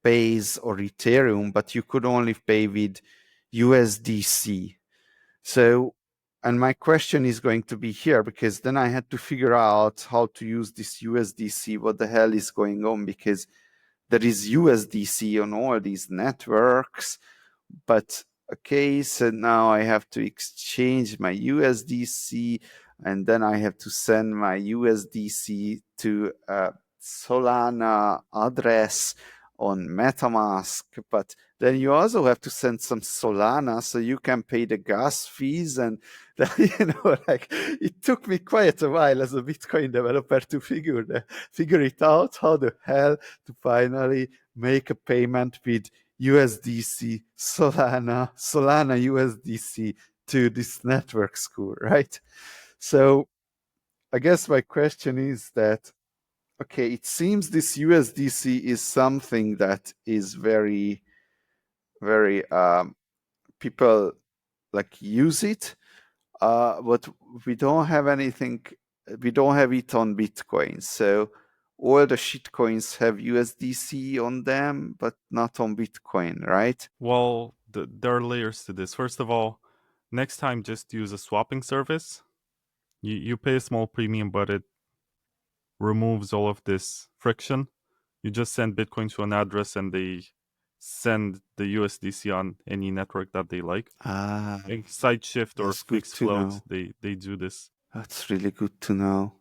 Base or Ethereum, but you could only pay with USDC. So, and my question is going to be here, because then I had to figure out how to use this USDC. What the hell is going on? Because there is USDC on all these networks, but okay, so now I have to exchange my USDC, and then I have to send my USDC to a Solana address on MetaMask, but then you also have to send some Solana so you can pay the gas fees. And like, it took me quite a while as a Bitcoin developer to figure it out, how the hell to finally make a payment with USDC, Solana USDC to this network school, right? So I guess my question is that, okay, it seems this USDC is something that is very, very, people like use it, but we don't have anything, we don't have it on Bitcoin. So all the shitcoins have USDC on them, but not on Bitcoin, right? Well, there are layers to this. First of all, next time just use a swapping service. You pay a small premium, but it removes all of this friction. You just send Bitcoin to an address and they send the USDC on any network that they like. In Sideshift or That's good Fixed to Float, know. they do this. That's really good to know.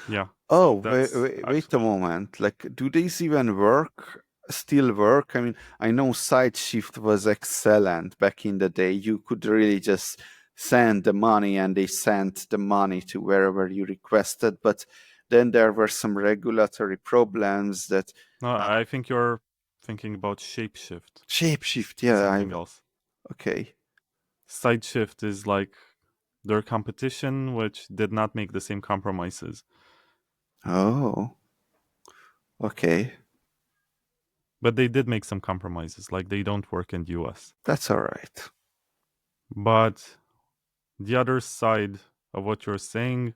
Yeah. Oh, So that's wait a moment. Like, do these even work? still work? I mean, I know SideShift was excellent back in the day. You could really just send the money and they sent the money to wherever you requested. But then there were some regulatory problems that No, uh, I think you're thinking about Shapeshift, Shapeshift, yeah, something else. okay. Sideshift is like their competition, which did not make the same compromises. Oh, okay. But they did make some compromises, like they don't work in the US. That's all right. But the other side of what you're saying,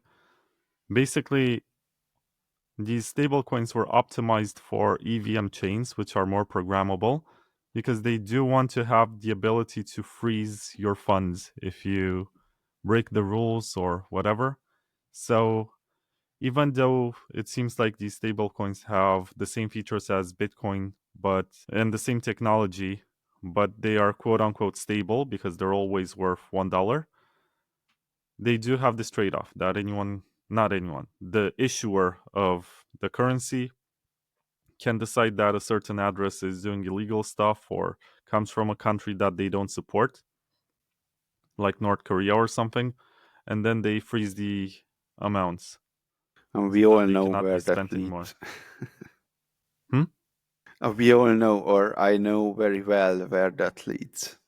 basically, these stablecoins were optimized for EVM chains, which are more programmable, because they do want to have the ability to freeze your funds if you break the rules or whatever. So even though it seems like these stablecoins have the same features as Bitcoin, but and the same technology, but they are quote unquote stable because they're always worth $1, they do have this trade-off that not anyone, the issuer of the currency can decide that a certain address is doing illegal stuff or comes from a country that they don't support, like North Korea or something, and then they freeze the amounts And we so all that they know cannot be where that spent anymore. leads. Hmm? We all know, or I know very well where that leads.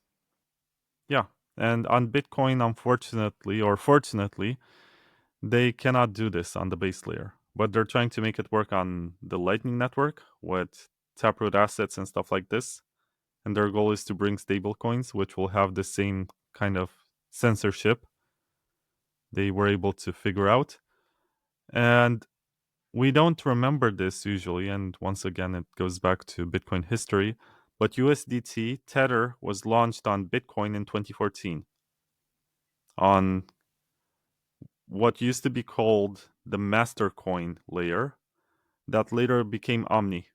Yeah. And on Bitcoin, unfortunately or fortunately, they cannot do this on the base layer. But they're trying to make it work on the Lightning Network with Taproot assets and stuff like this. And their goal is to bring stablecoins, which will have the same kind of censorship they were able to figure out. And we don't remember this usually. And once again, it goes back to Bitcoin history. But USDT Tether was launched on Bitcoin in 2014 on what used to be called the master coin layer that later became Omni.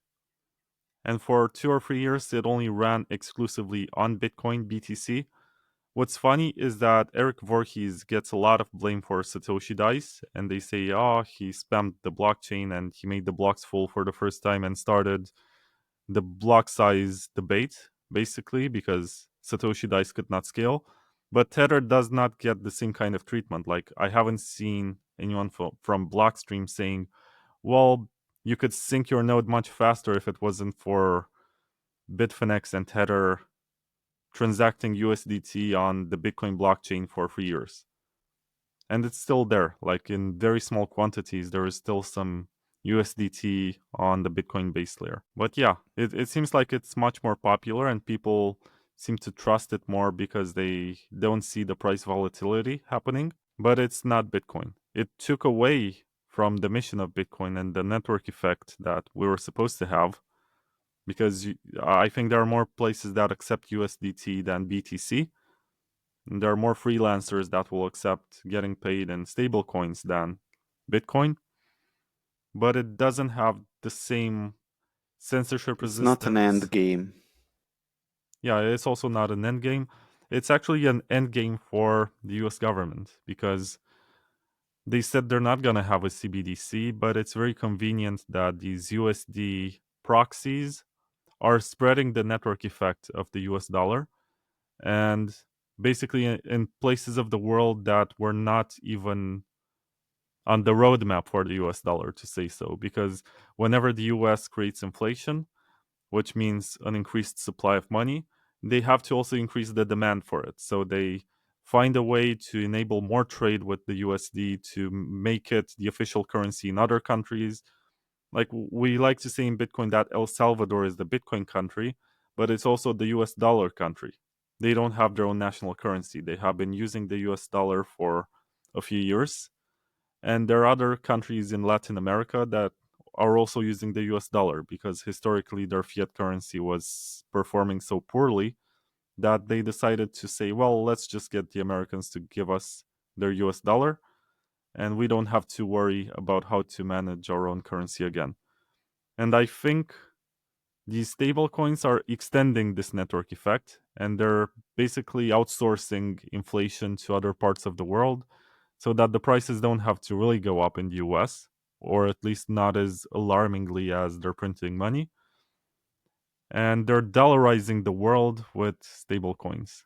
And for 2 or 3 years, it only ran exclusively on Bitcoin BTC. What's funny is that Eric Voorhees gets a lot of blame for Satoshi Dice, and they say, oh, he spammed the blockchain and he made the blocks full for the first time and started the block size debate, basically, because Satoshi Dice could not scale. But Tether does not get the same kind of treatment. Like, I haven't seen anyone from Blockstream saying, well, you could sync your node much faster if it wasn't for Bitfinex and Tether transacting USDT on the Bitcoin blockchain for 3 years. And it's still there. Like in very small quantities, there is still some USDT on the Bitcoin base layer. But yeah, it seems like it's much more popular and people seem to trust it more because they don't see the price volatility happening. But it's not Bitcoin. It took away from the mission of Bitcoin and the network effect that we were supposed to have because I think there are more places that accept USDT than BTC. And there are more freelancers that will accept getting paid in stable coins than Bitcoin, but it doesn't have the same censorship It's not an end resistance. game. Yeah, it's also not an end game. It's actually an end game for the US government because they said they're not going to have a CBDC, but it's very convenient that these USD proxies are spreading the network effect of the US dollar. And basically, in places of the world that were not even on the roadmap for the US dollar, to say so, because whenever the US creates inflation, which means an increased supply of money, they have to also increase the demand for it. So they find a way to enable more trade with the USD to make it the official currency in other countries. Like we like to say in Bitcoin that El Salvador is the Bitcoin country, but it's also the US dollar country. They don't have their own national currency. They have been using the US dollar for a few years. And there are other countries in Latin America that are also using the US dollar because historically their fiat currency was performing so poorly that they decided to say, well, let's just get the Americans to give us their US dollar and we don't have to worry about how to manage our own currency again. And I think these stablecoins are extending this network effect and they're basically outsourcing inflation to other parts of the world so that the prices don't have to really go up in the US, or at least not as alarmingly as they're printing money. and they're dollarizing the world with stablecoins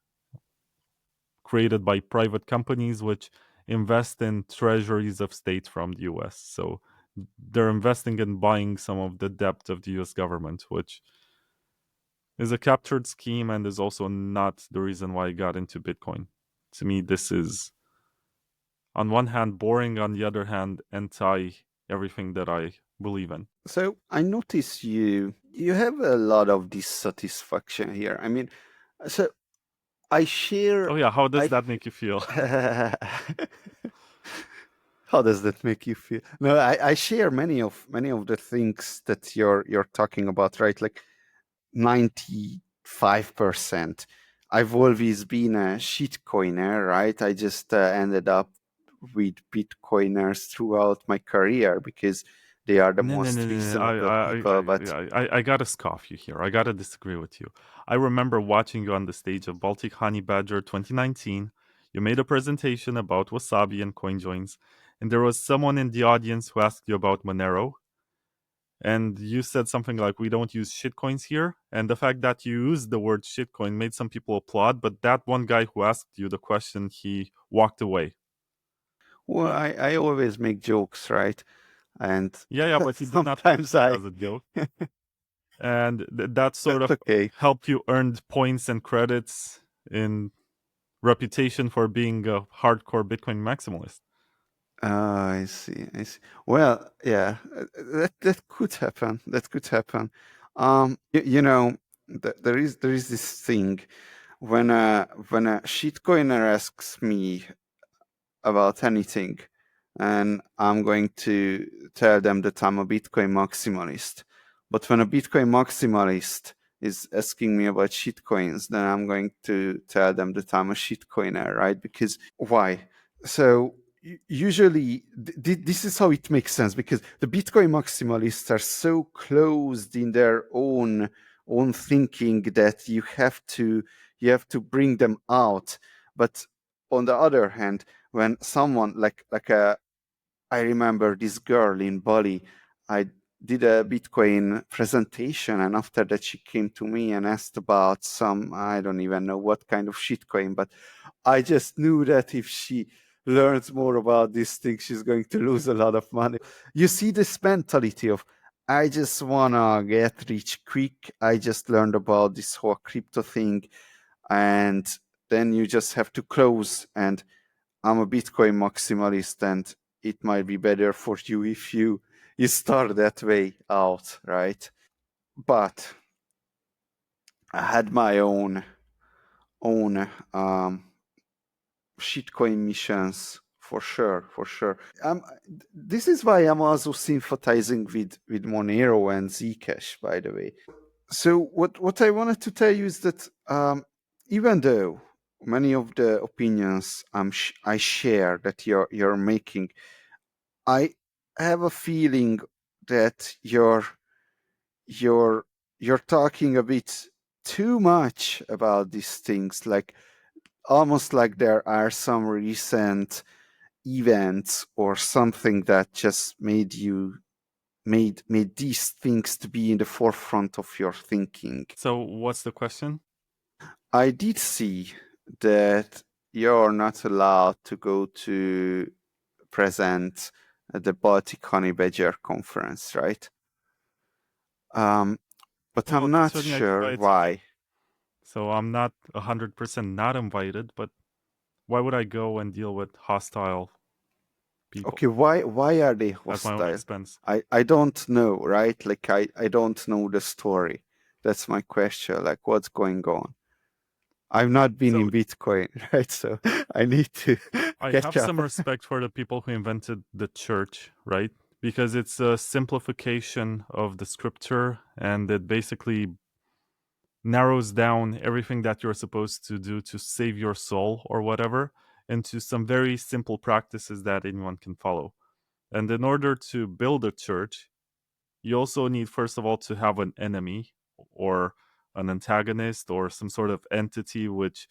created by private companies which invest in treasuries of state from the US. So they're investing in buying some of the debt of the US government, which is a captured scheme and is also not the reason why I got into Bitcoin. To me, this is, on one hand, boring, on the other hand, anti everything that I believe in. So I notice you have a lot of dissatisfaction here. I mean, so I share Oh yeah, how does I that make you feel? how does that make you feel? No, I share many of the things that you're talking about, right? Like 95%. I've always been a shitcoiner, right? I just ended up with Bitcoiners throughout my career because they are the No, no, no, most no, no. reasonable people. But I gotta scoff you here. I gotta disagree with you. I remember watching you on the stage of Baltic Honey Badger 2019. You made a presentation about Wasabi and CoinJoins, and there was someone in the audience who asked you about Monero, and you said something like, "We don't use shitcoins here." And the fact that you used the word shitcoin made some people applaud, but that one guy who asked you the question, he walked away. well, I always make jokes, right? And Yeah, yeah, but he did not sometimes take it I as a joke. And that sort that's of okay. helped you earn points and credits in reputation for being a hardcore Bitcoin maximalist. I see. I see. Well, yeah, that could happen. That could happen. You know, there is this thing when a shitcoiner asks me about anything, and I'm going to tell them that I'm a Bitcoin maximalist. But when a Bitcoin maximalist is asking me about shitcoins, then I'm going to tell them that I'm a shitcoiner, right? Because why? So usually this is how it makes sense, because the Bitcoin maximalists are so closed in their own thinking that you have to bring them out. But on the other hand, when someone like a I remember this girl in Bali. I did a Bitcoin presentation, and after that, she came to me and asked about some, I don't even know what kind of shitcoin, but I just knew that if she learns more about this thing, she's going to lose a lot of money. You see this mentality of, I just wanna get rich quick. I just learned about this whole crypto thing, and then you just have to close. And I'm a Bitcoin maximalist, and it might be better for you if you start that way out, right? But I had my own shitcoin missions for sure, for sure. This is why I'm also sympathizing with Monero and Zcash, by the way. So what I wanted to tell you is that even though many of the opinions I share that you're making, I have a feeling that you're you're talking a bit too much about these things, like almost like there are some recent events or something that just made these things to be in the forefront of your thinking. So, what's the question? I did see that you're not allowed to go to present at the Baltic Honey Badger conference, right? Um, but Well, I'm not concerning I sure tried to, why. so I'm not 100% not invited, but why would I go and deal with hostile people Okay, why are they at my own hostile? expense? I don't know, right? Like I don't know the story. That's my question. Like what's going on? I've not been So, in Bitcoin, right? So I need to I catch have up. some respect for the people who invented the church, right? Because it's a simplification of the scripture and it basically narrows down everything that you're supposed to do to save your soul or whatever into some very simple practices that anyone can follow. And in order to build a church, you also need, first of all, to have an enemy or an antagonist or some sort of entity which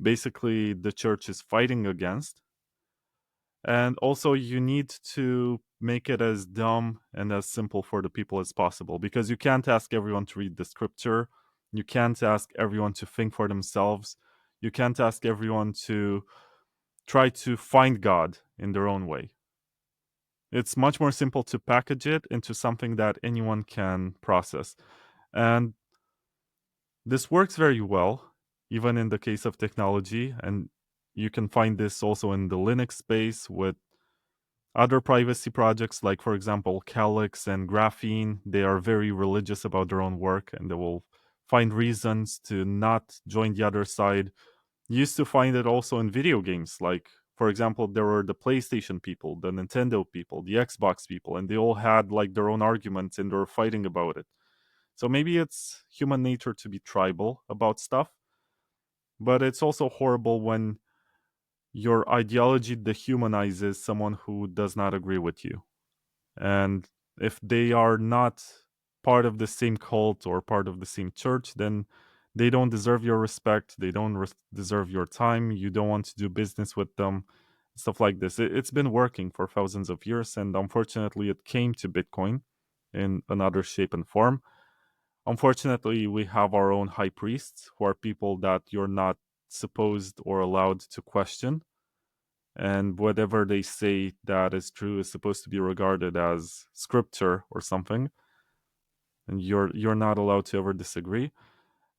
basically the church is fighting against. And also, you need to make it as dumb and as simple for the people as possible, because you can't ask everyone to read the scripture. You can't ask everyone to think for themselves. You can't ask everyone to try to find God in their own way. It's much more simple to package it into something that anyone can process. And this works very well, even in the case of technology. And you can find this also in the Linux space with other privacy projects, like, for example, Calyx and Graphene. They are very religious about their own work, and they will find reasons to not join the other side. You used to find it also in video games. Like, for example, there were the PlayStation people, the Nintendo people, the Xbox people, and they all had like their own arguments and they were fighting about it. So maybe it's human nature to be tribal about stuff, but it's also horrible when your ideology dehumanizes someone who does not agree with you. And if they are not part of the same cult or part of the same church, then they don't deserve your respect. They don't deserve your time. You don't want to do business with them, stuff like this. It's been working for thousands of years, and unfortunately, it came to Bitcoin in another shape and form. Unfortunately, we have our own high priests who are people that you're not supposed or allowed to question, and whatever they say that is true is supposed to be regarded as scripture or something, and you're not allowed to ever disagree.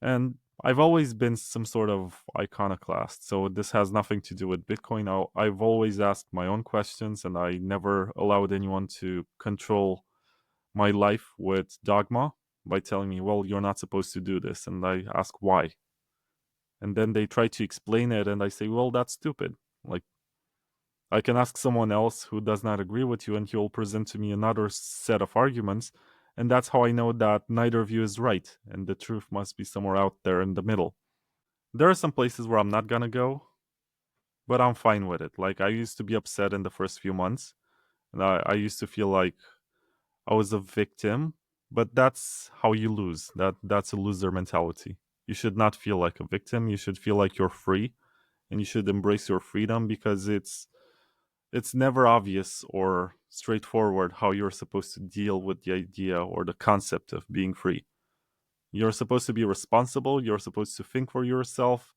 And I've always been some sort of iconoclast, so this has nothing to do with Bitcoin. I've always asked my own questions, and I never allowed anyone to control my life with dogma by telling me, well, you're not supposed to do this, and I ask why, and then they try to explain it, and I say, well, that's stupid. Like, I can ask someone else who does not agree with you, and he will present to me another set of arguments. And that's how I know that neither of you is right, and the truth must be somewhere out there in the middle. There are some places where I'm not gonna go, but I'm fine with it. Like, I used to be upset in the first few months, and I used to feel like I was a victim, but that's how you lose. That's a loser mentality. You should not feel like a victim. You should feel like you're free, and you should embrace your freedom, because it's never obvious or straightforward how you're supposed to deal with the idea or the concept of being free. You're supposed to be responsible, you're supposed to think for yourself.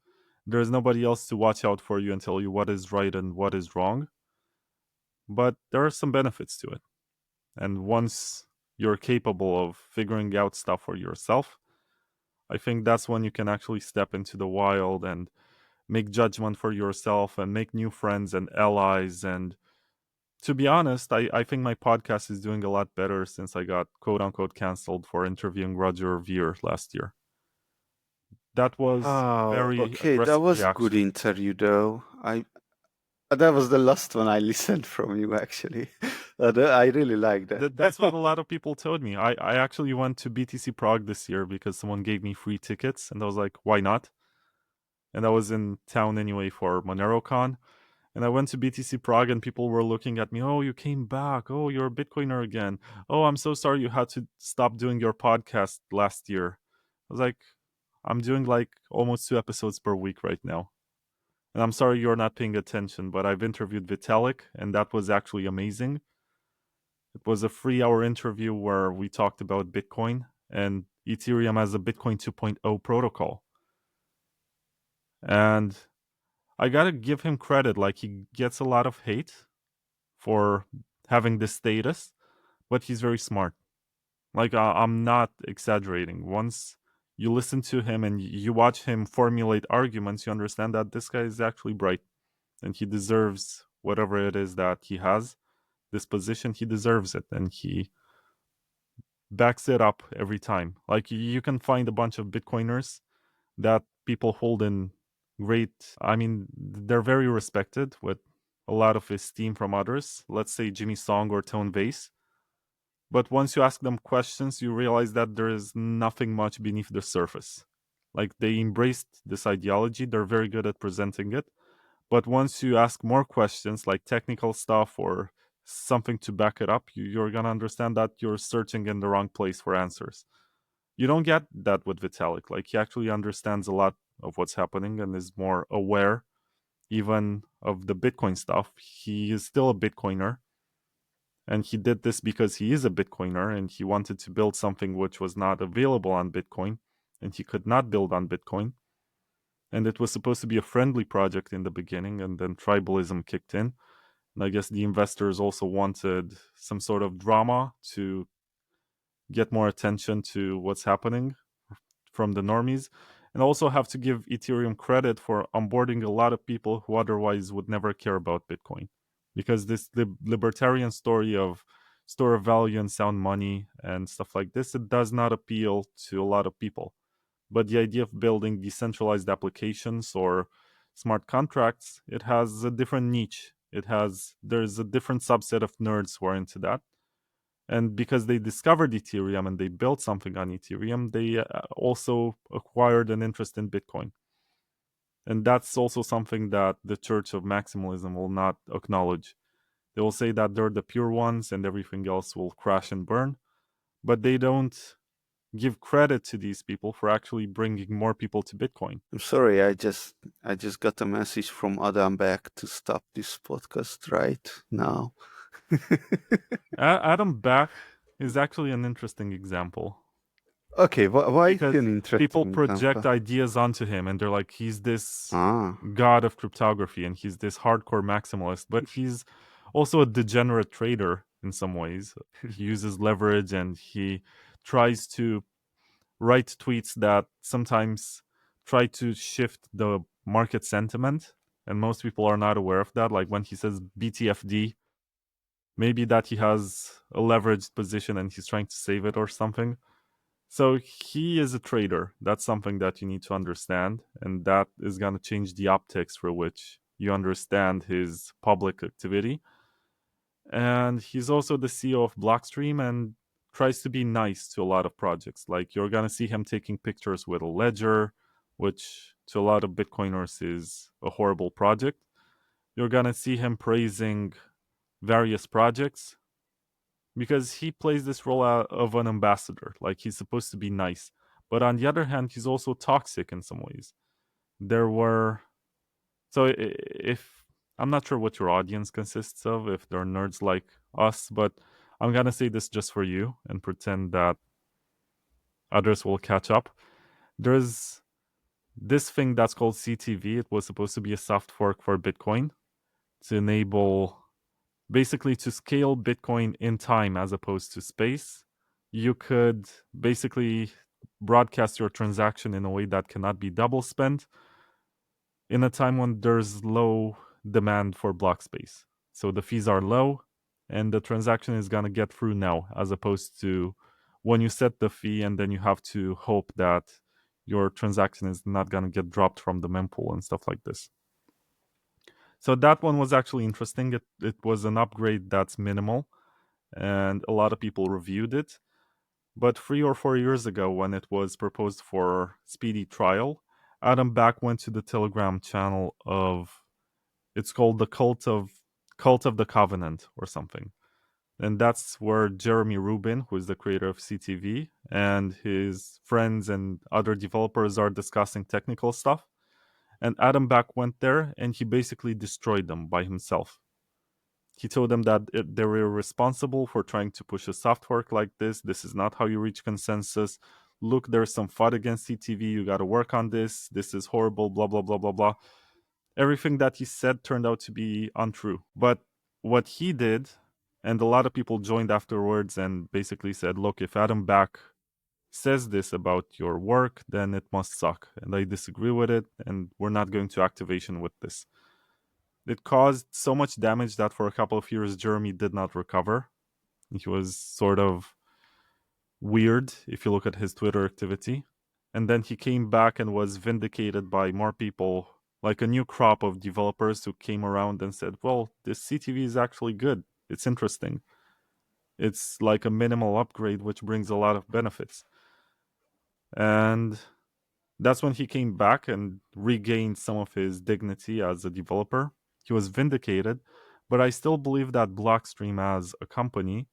There's nobody else to watch out for you and tell you what is right and what is wrong. But there are some benefits to it. And once you're capable of figuring out stuff for yourself, I think that's when you can actually step into the wild and make judgment for yourself and make new friends and allies. And to be honest, I think my podcast is doing a lot better since I got quote unquote canceled for interviewing Roger Veer last year. That was Oh, very okay. That aggressive was a good reaction. interview, though. I That was the last one I listened from you, actually. I really liked that. That's what a lot of people told me. I actually went to BTC Prague this year because someone gave me free tickets, and I was like, why not? And I was in town anyway for MoneroCon. And I went to BTC Prague, and people were looking at me. Oh, you came back. Oh, you're a Bitcoiner again. Oh, I'm so sorry you had to stop doing your podcast last year. I was like, I'm doing like almost 2 episodes per week right now. And I'm sorry you're not paying attention, but I've interviewed Vitalik, and that was actually amazing. It was a 3 hour interview where we talked about Bitcoin and Ethereum as a Bitcoin 2.0 protocol. And I gotta give him credit. Like, he gets a lot of hate for having this status, but he's very smart. Like, I'm not exaggerating. Once you listen to him and you watch him formulate arguments, you understand that this guy is actually bright and he deserves whatever it is that he has. This position, he deserves it, and he backs it up every time. Like, you can find a bunch of Bitcoiners that people hold in great, I mean, they're very respected with a lot of esteem from others. Let's say Jimmy Song or Tone Vase. But once you ask them questions, you realize that there is nothing much beneath the surface. Like, they embraced this ideology, they're very good at presenting it. But once you ask more questions, like technical stuff or something to back it up, you're going to understand that you're searching in the wrong place for answers. You don't get that with Vitalik. Like, he actually understands a lot of what's happening and is more aware even of the Bitcoin stuff. He is still a Bitcoiner, and he did this because he is a Bitcoiner and he wanted to build something which was not available on Bitcoin, and he could not build on Bitcoin. And it was supposed to be a friendly project in the beginning, and then tribalism kicked in. And I guess the investors also wanted some sort of drama to get more attention to what's happening from the normies, and also have to give Ethereum credit for onboarding a lot of people who otherwise would never care about Bitcoin. Because this libertarian story of store of value and sound money and stuff like this, it does not appeal to a lot of people. But the idea of building decentralized applications or smart contracts, it has a different niche. There's a different subset of nerds who are into that. And because they discovered Ethereum and they built something on Ethereum, they also acquired an interest in Bitcoin. And that's also something that the Church of Maximalism will not acknowledge. They will say that they're the pure ones and everything else will crash and burn, but they don't give credit to these people for actually bringing more people to Bitcoin. I'm sorry, I just got a message from Adam Beck to stop this podcast right now. Adam Back is actually an interesting example Okay, why is he because an people interesting project example? ideas onto him and they're like, he's this Ah, god of cryptography and he's this hardcore maximalist, but he's also a degenerate trader in some ways. He uses leverage and he tries to write tweets that sometimes try to shift the market sentiment. And most people are not aware of that. Like when he says BTFD, maybe that he has a leveraged position and he's trying to save it or something. So he is a trader. That's something that you need to understand. And that is going to change the optics for which you understand his public activity. And he's also the CEO of Blockstream and tries to be nice to a lot of projects. Like you're going to see him taking pictures with a ledger, which to a lot of Bitcoiners is a horrible project. You're going to see him praising various projects because he plays this role of an ambassador. Like he's supposed to be nice. But on the other hand, he's also toxic in some ways. There were so if I'm not sure what your audience consists of, if they're nerds like us, but I'm gonna say this just for you and pretend that others will catch up. There's this thing that's called CTV. It was supposed to be a soft fork for Bitcoin to enable basically to scale Bitcoin in time as opposed to space. You could basically broadcast your transaction in a way that cannot be double spent in a time when there's low demand for block space. So the fees are low and the transaction is going to get through now, as opposed to when you set the fee and then you have to hope that your transaction is not going to get dropped from the mempool and stuff like this. So that one was actually interesting. It was an upgrade that's minimal and a lot of people reviewed it. But 3 or 4 years ago, when it was proposed for speedy trial, Adam Back went to the Telegram channel of it's called the Cult of the Covenant or something. And that's where Jeremy Rubin, who is the creator of CTV, and his friends and other developers are discussing technical stuff. And Adam Back went there and he basically destroyed them by himself. He told them that they were responsible for trying to push a soft fork like this. This is not how you reach consensus. Look, there's some fight against CTV. You got to work on this. This is horrible, blah, blah, blah, blah, blah. Everything that he said turned out to be untrue. But what he did, and a lot of people joined afterwards and basically said, look, if Adam Back says this about your work, then it must suck. And I disagree with it, and we're not going to activation with this. It caused so much damage that for a couple of years, Jeremy did not recover. He was sort of weird if you look at his Twitter activity. And then he came back and was vindicated by more people, like a new crop of developers who came around and said, well, this CTV is actually good. It's interesting. It's like a minimal upgrade, which brings a lot of benefits. And that's when he came back and regained some of his dignity as a developer. He was vindicated, but I still believe that Blockstream as a company,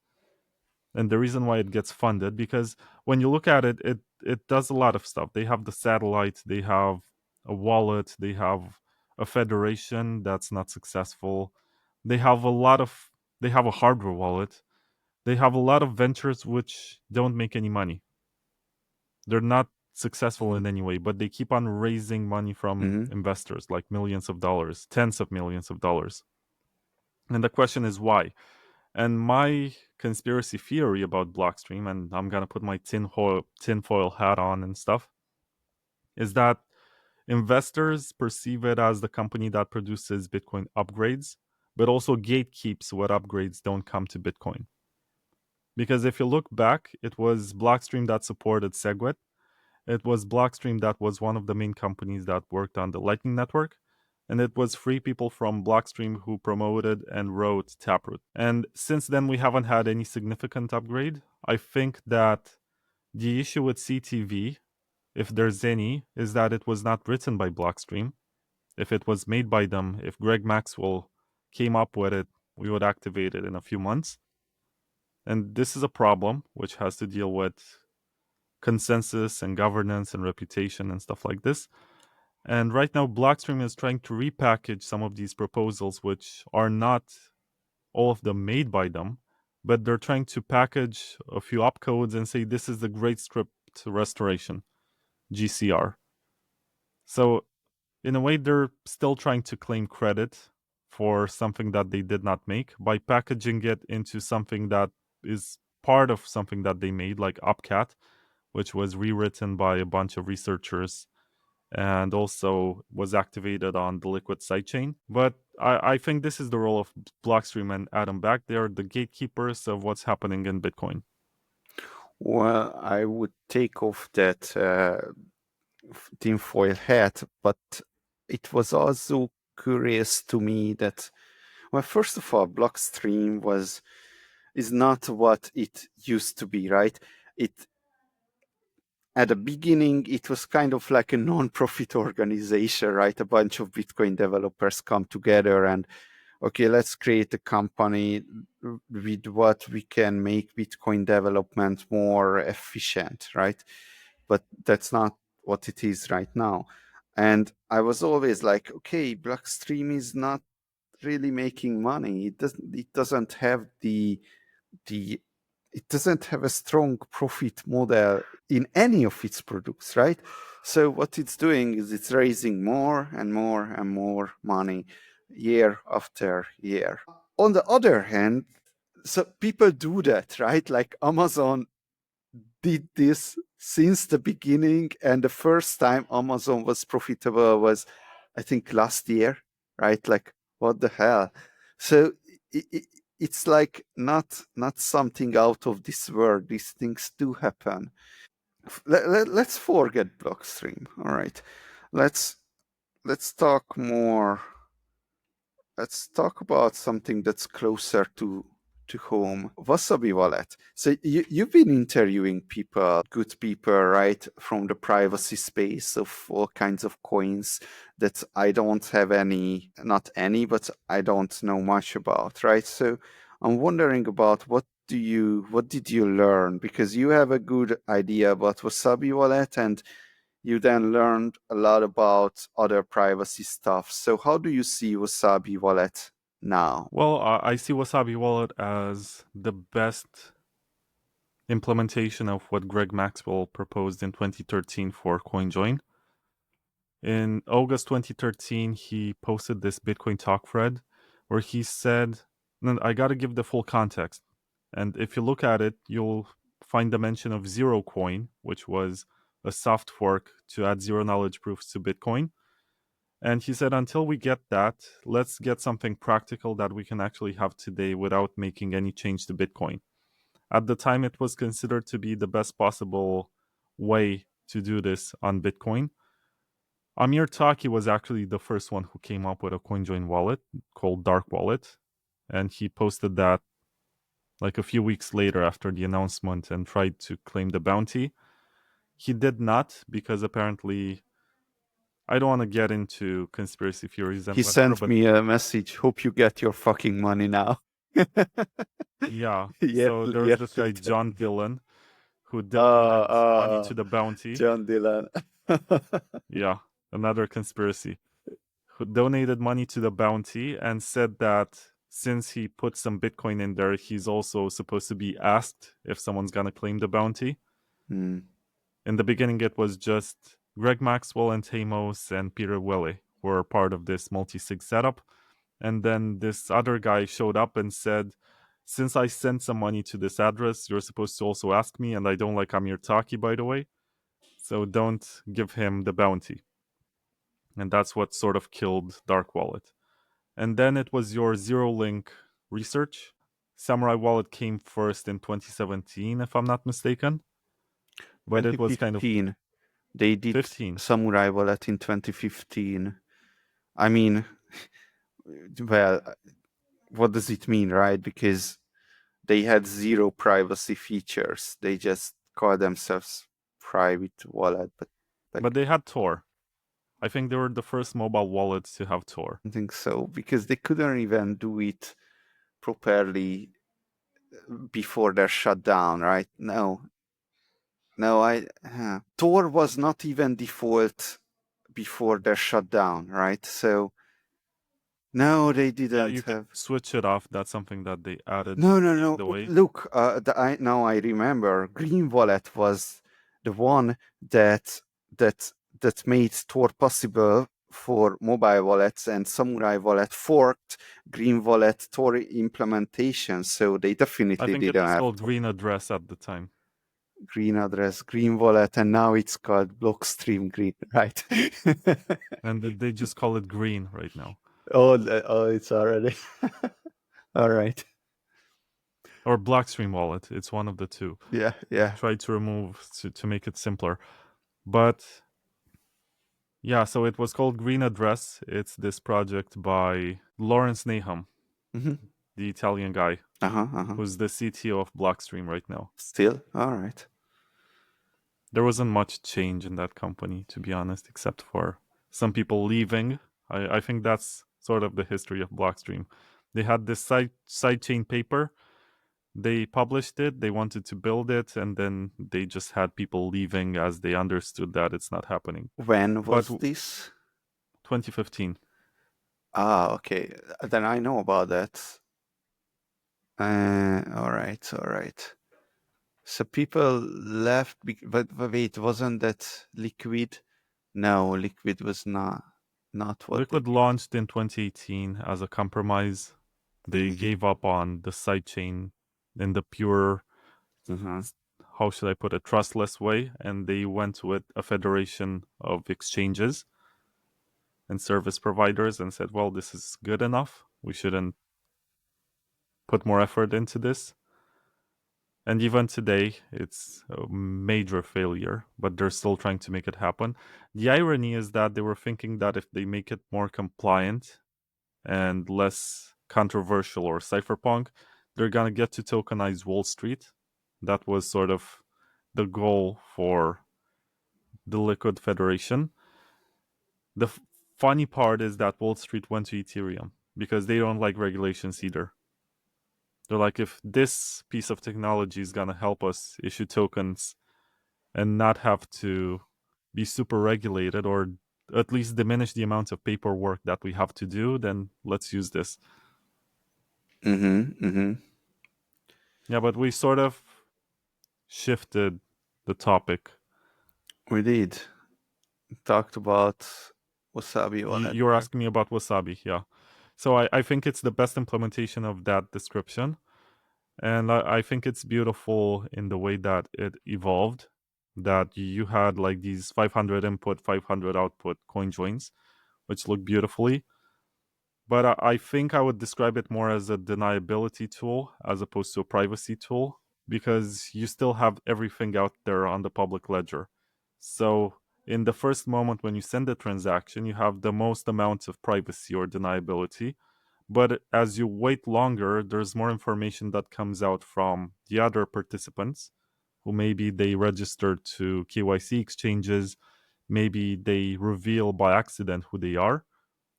and the reason why it gets funded, because when you look at it, it does a lot of stuff. They have the satellite, they have a wallet, they have a federation that's not successful. They have a lot of they have a hardware wallet. They have a lot of ventures which don't make any money. They're not successful in any way, but they keep on raising money from Mm-hmm. investors, like millions of dollars, tens of millions of dollars. And the question is why? And my conspiracy theory about Blockstream, and I'm gonna put my tinfoil hat on and stuff, is that investors perceive it as the company that produces Bitcoin upgrades, but also gatekeeps what upgrades don't come to Bitcoin. Because if you look back, it was Blockstream that supported SegWit. It was Blockstream that was one of the main companies that worked on the Lightning Network. And it was three people from Blockstream who promoted and wrote Taproot. And since then, we haven't had any significant upgrade. I think that the issue with CTV, if there's any, is that it was not written by Blockstream. If it was made by them, if Greg Maxwell came up with it, we would activate it in a few months. And this is a problem which has to deal with consensus and governance and reputation and stuff like this. And right now, Blockstream is trying to repackage some of these proposals, which are not all of them made by them, but they're trying to package a few opcodes and say this is the Great Script Restoration, GCR. So, in a way, they're still trying to claim credit for something that they did not make by packaging it into something that is part of something that they made, like UpCat, which was rewritten by a bunch of researchers and also was activated on the Liquid sidechain. But I think this is the role of Blockstream and Adam Back. They are the gatekeepers of what's happening in Bitcoin. Well, I would take off that tinfoil hat, but it was also curious to me that, well, first of all, Blockstream is not what it used to be, right? It At the beginning, it was kind of like a non-profit organization, right? A bunch of Bitcoin developers come together and, okay, let's create a company with what we can make Bitcoin development more efficient, right? But that's not what it is right now. And I was always like, okay, Blockstream is not really making money. It doesn't have the it doesn't have a strong profit model in any of its products, right? So what it's doing is it's raising more and more and more money year after year. On the other hand, so people do that, right? Like Amazon did this since the beginning, and the first time Amazon was profitable was, I think, last year, right? Like, what the hell? So it's like not something out of this world. These things do happen. Let's forget Blockstream. All right, let's let's talk more. Let's talk about something that's closer to home. Wasabi wallet. So you've been interviewing people, good people, right, from the privacy space of all kinds of coins that I don't have any, not any, but I don't know much about, right? So I'm wondering about what did you learn? Because you have a good idea about Wasabi wallet, and you then learned a lot about other privacy stuff. So how do you see Wasabi wallet now? Well, I see Wasabi Wallet as the best implementation of what Greg Maxwell proposed in 2013 for CoinJoin. In August 2013, he posted this Bitcoin talk thread where he said, and I got to give the full context. And if you look at it, you'll find the mention of Zero Coin, which was a soft fork to add zero knowledge proofs to Bitcoin. And he said, until we get that, let's get something practical that we can actually have today without making any change to Bitcoin. At the time, it was considered to be the best possible way to do this on Bitcoin. Amir Taki was actually the first one who came up with a CoinJoin wallet called Dark Wallet. And he posted that like a few weeks later after the announcement and tried to claim the bounty. He did not because apparently I don't want to get into conspiracy theories and He whatever, sent but me a message. Hope you get your fucking money now. yeah. Yet, So there's yet. this guy John Dillon who delivered money to the bounty. John Dylan. Yeah, another conspiracy. who donated money to the bounty and said that since he put some Bitcoin in there, he's also supposed to be asked if someone's gonna claim the bounty. Mm. In the beginning, it was just Greg Maxwell and Tamos and Peter Wille were part of this multi-sig setup. And then this other guy showed up and said, since I sent some money to this address, you're supposed to also ask me, and I don't like Amir Taki, by the way. So don't give him the bounty. And that's what sort of killed Dark Wallet. And then it was your zero link research. Samurai Wallet came first in 2017, if I'm not mistaken. But it was kind of 2015. They did 15. Samurai Wallet in 2015. I mean, well, what does it mean, right? Because they had zero privacy features. They just call themselves private wallet, but like, But they had Tor. I think they were the first mobile wallets to have Tor. I think so, because they couldn't even do it properly before they're shut down, right? No, Tor was not even default before they're shut down, right? So no, they Yeah, didn't you can have. switch it off. That's something that they added No. the way. Look, now I remember. Green Wallet was the one that that that made Tor possible for mobile wallets, and Samurai Wallet forked Green Wallet Tor implementation. So they I definitely think it didn't was have called Green Address at the time. Green address, Green Wallet, and now it's called Blockstream Green, right? And they just call it Green right now. Oh, it's already all right. Or Blockstream Wallet. It's one of the two. Yeah. Try to remove to make it simpler. But yeah, so it was called Green Address. It's this project by Lawrence Nahum, Mm-hmm. the Italian guy, Uh-huh. who's the CTO of Blockstream right now. Still, all right. There wasn't much change in that company, to be honest, except for some people leaving. I think that's sort of the history of Blockstream. They had this sidechain paper. They published it. They wanted to build it, and then they just had people leaving as they understood that it's not happening. When But was this? 2015. Okay. Then I know about that. All right. So people left, but wait, wasn't that Liquid? No, Liquid was not what they Liquid launched in 2018 as a compromise. They Mhm. gave up on the sidechain in the pure, Uh-huh. how should I put it, trustless way, and they went with a federation of exchanges and service providers and said, well, this is good enough. We shouldn't put more effort into this. And even today, it's a major failure, but they're still trying to make it happen. The irony is that they were thinking that if they make it more compliant and less controversial or cypherpunk, they're going to get to tokenize Wall Street. That was sort of the goal for the Liquid Federation. The funny part is that Wall Street went to Ethereum because they don't like regulations either. They're like, if this piece of technology is going to help us issue tokens and not have to be super regulated or at least diminish the amount of paperwork that we have to do, then let's use this. Mm-hmm. Yeah, but we sort of shifted the topic. We did. Talked about Wasabi Wallet. You were asking me about Wasabi, yeah. So I think it's the best implementation of that description. And I think it's beautiful in the way that it evolved, that you had like these 500 input, 500 output coin joins, which look beautifully. But I think I would describe it more as a deniability tool as opposed to a privacy tool because you still have everything out there on the public ledger. So in the first moment when you send a transaction, you have the most amount of privacy or deniability. But as you wait longer, there's more information that comes out from the other participants who maybe they registered to KYC exchanges, maybe they reveal by accident who they are,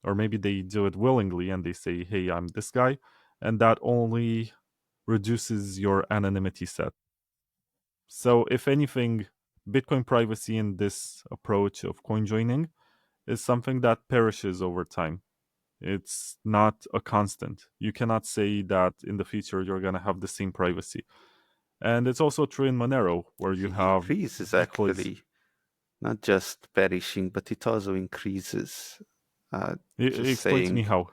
or maybe they do it willingly and they say, hey, I'm this guy, and that only reduces your anonymity set. So if anything, Bitcoin privacy in this approach of coin joining is something that perishes over time. It's not a constant. You cannot say that in the future you're going to have the same privacy. And it's also true in Monero, where you It have increases decoys. actually, not just perishing, but it also increases. Just Explain to me saying. how.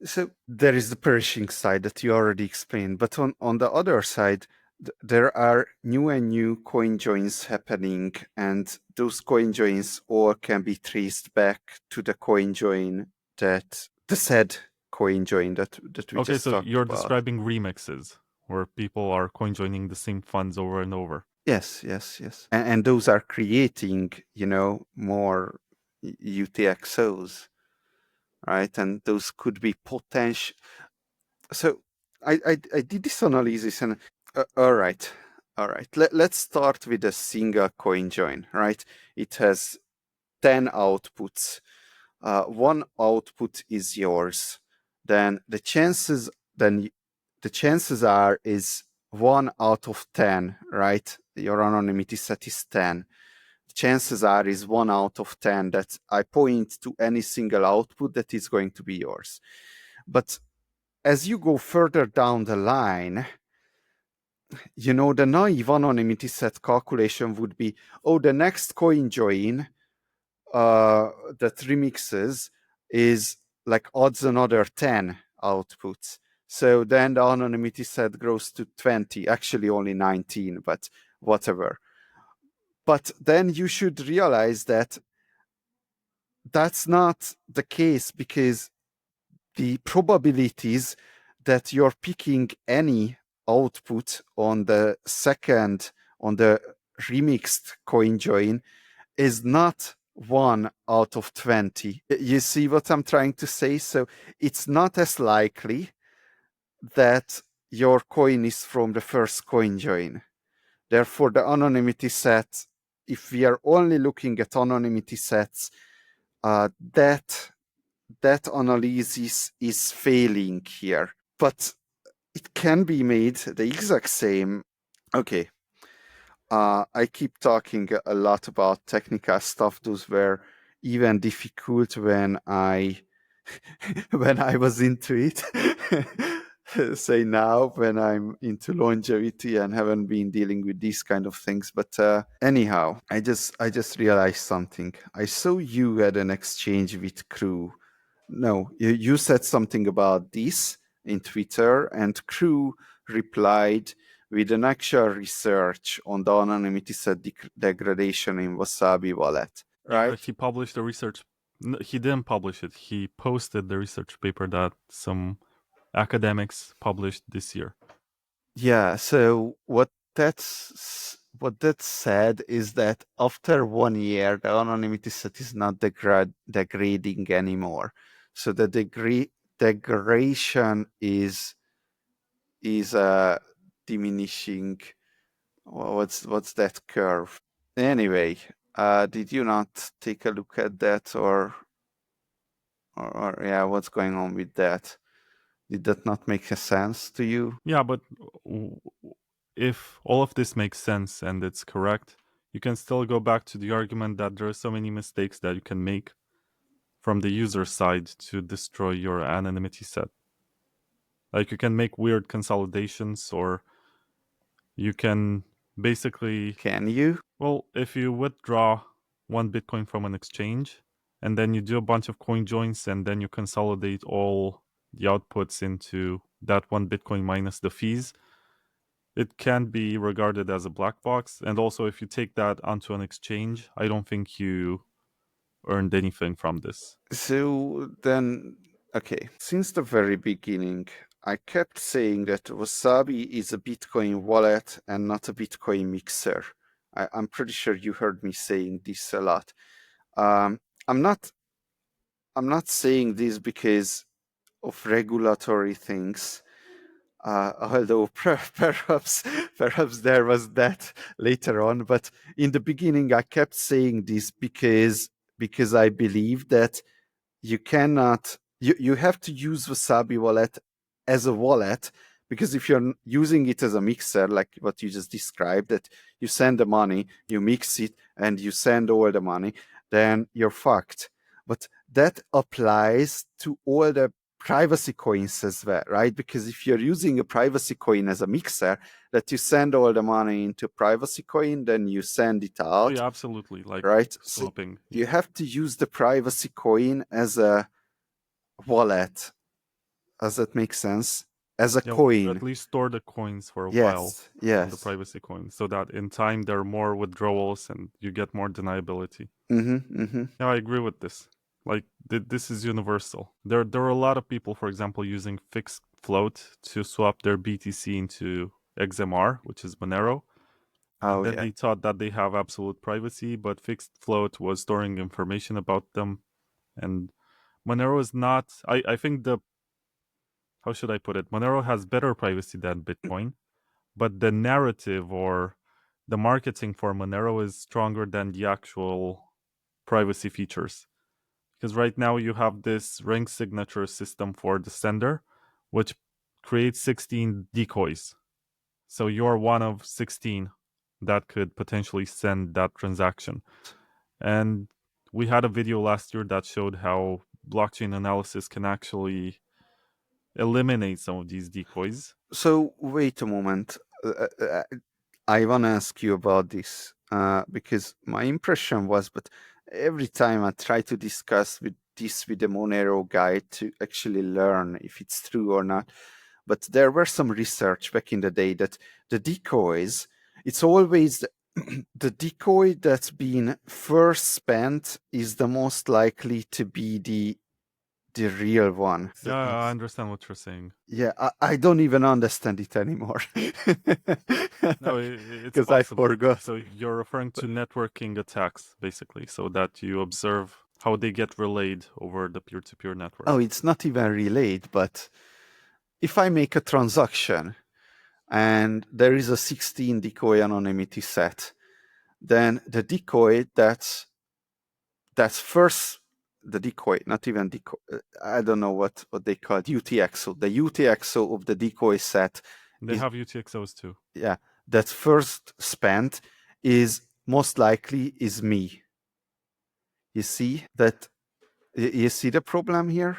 So there is the perishing side that you already explained, but on the other side, there are new and new coin joins happening, and those coin joins all can be traced back to the coin join that the said coin join that we Okay, just so talked you're about. describing remixes, where people are coin joining the same funds over and over. Yes, yes, yes, and those are creating, more UTXOs, right? And those could be potential. So I did this analysis and all right. Let's start with a single coin join, right? It has 10 outputs. One output is yours. Then the chances are is 1 out of 10, right? Your anonymity set is 10. The chances are is 1 out of 10 that I point to any single output that is going to be yours. But as you go further down the line, the naive anonymity set calculation would be, the next coin join that remixes is like adds another 10 outputs. So then the anonymity set grows to 20, actually only 19, but whatever. But then you should realize that that's not the case, because the probabilities that you're picking any output on the remixed coin join is not 1 out of 20. You see what I'm trying to say? So it's not as likely that your coin is from the first coin join. Therefore, the anonymity set, if we are only looking at anonymity sets, that analysis is failing here. But it can be made the exact same. Okay. I keep talking a lot about technical stuff. Those were even difficult when I when I was into it. Say now when I'm into longevity and haven't been dealing with these kind of things. But anyhow, I just realized something. I saw you had an exchange with Crew. No, you said something about this in Twitter, and Crew replied with an actual research on the anonymity set degradation in Wasabi wallet, Yeah, right? he published the research. He didn't publish it. He posted the research paper that some academics published this year. Yeah. So what that said is that after 1 year, the anonymity set is not degrading anymore. So the degradation is diminishing. What's that curve? Anyway, did you not take a look at that, or yeah, what's going on with that? Did that not make a sense to you? Yeah, but if all of this makes sense and it's correct, you can still go back to the argument that there are so many mistakes that you can make from the user side to destroy your anonymity set. Like you can make weird consolidations, or you can basically... Can you? Well, if you withdraw 1 Bitcoin from an exchange and then you do a bunch of coin joins and then you consolidate all the outputs into that 1 Bitcoin minus the fees, it can be regarded as a black box. And also, if you take that onto an exchange, I don't think you earned anything from this. So then, okay, since the very beginning, I kept saying that Wasabi is a Bitcoin wallet and not a Bitcoin mixer. I'm pretty sure you heard me saying this a lot. Um, I'm not saying this because of regulatory things. Although perhaps there was that later on, but in the beginning I kept saying this because I believe that you have to use Wasabi wallet as a wallet, because if you're using it as a mixer, like what you just described, that you send the money, you mix it, and you send all the money, then you're fucked. But that applies to all the privacy coins as well, right? Because if you're using a privacy coin as a mixer, that you send all the money into privacy coin, then you send it Oh out, yeah, absolutely. Like right? So swapping. you have to use the privacy coin as a wallet. Does that make sense? As a Yeah, or at coin. least store the coins for a while Yes, on the yes. privacy coin, so that in time there are more withdrawals and you get more deniability. Yeah, I agree with this. Like this is universal. There are a lot of people, for example, using fixed float to swap their BTC into XMR, which is Monero. And Oh, then yeah. they thought that they have absolute privacy, but fixed float was storing information about them. And Monero is not. I think the how should I put it? Monero has better privacy than Bitcoin, but the narrative or the marketing for Monero is stronger than the actual privacy features. Because right now you have this ring signature system for the sender, which creates 16 decoys. So you're one of 16 that could potentially send that transaction. And we had a video last year that showed how blockchain analysis can actually eliminate some of these decoys. So wait a moment. I want to ask you about this because my impression was, but every time I try to discuss with the Monero guy to actually learn if it's true or not, but there were some research back in the day that the decoys, it's always the decoy that's been first spent is the most likely to be the real one. Yeah, I understand what you're saying. Yeah, I don't even understand it anymore. No, it's Because I possible. forgot. So you're referring to networking attacks, basically, so that you observe how they get relayed over the peer-to-peer network. Oh, it's not even relayed, but if I make a transaction and there is a 16 decoy anonymity set, then the decoy that's first the decoy, not even decoy. I don't know what they call it, UTXO. The UTXO of the decoy set They is, have UTXOs too. yeah, that's first spent is most likely is me. You see that? You see the problem here?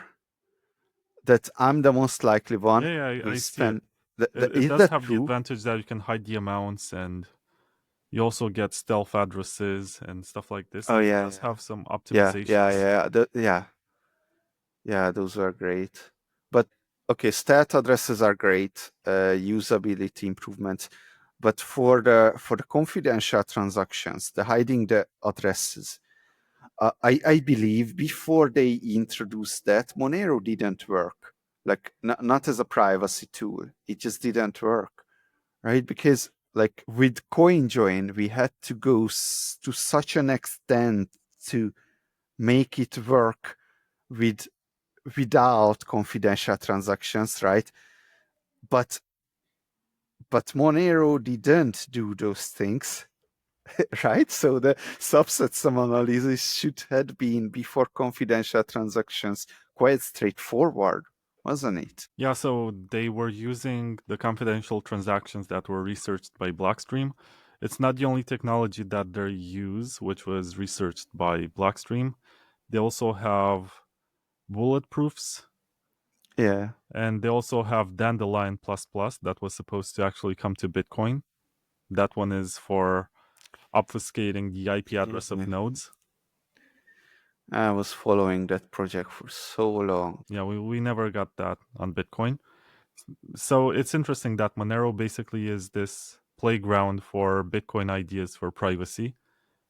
That I'm the most likely one Yeah, who I see it. spent. It Is does that have the true? advantage that you can hide the amounts and you also get stealth addresses and stuff like this. Oh And it yeah, does have some yeah, yeah, optimizations. yeah, yeah, yeah. Those are great. But okay, stat addresses are great. Usability improvements. But for the confidential transactions, the hiding the addresses, I believe before they introduced that, Monero didn't work. Like not as a privacy tool, it just didn't work, right? Because like with CoinJoin, we had to go to such an extent to make it work with without confidential transactions, right? But Monero didn't do those things. Right? So the subset sum analysis should have been before confidential transactions quite straightforward, wasn't it? Yeah, so they were using the confidential transactions that were researched by Blockstream. It's not the only technology that they use, which was researched by Blockstream. They also have bulletproofs, Yeah. and they also have Dandelion Plus Plus that was supposed to actually come to Bitcoin. That one is for obfuscating the IP address of Yeah. nodes. I was following that project for so long. Yeah, we never got that on Bitcoin. So it's interesting that Monero basically is this playground for Bitcoin ideas for privacy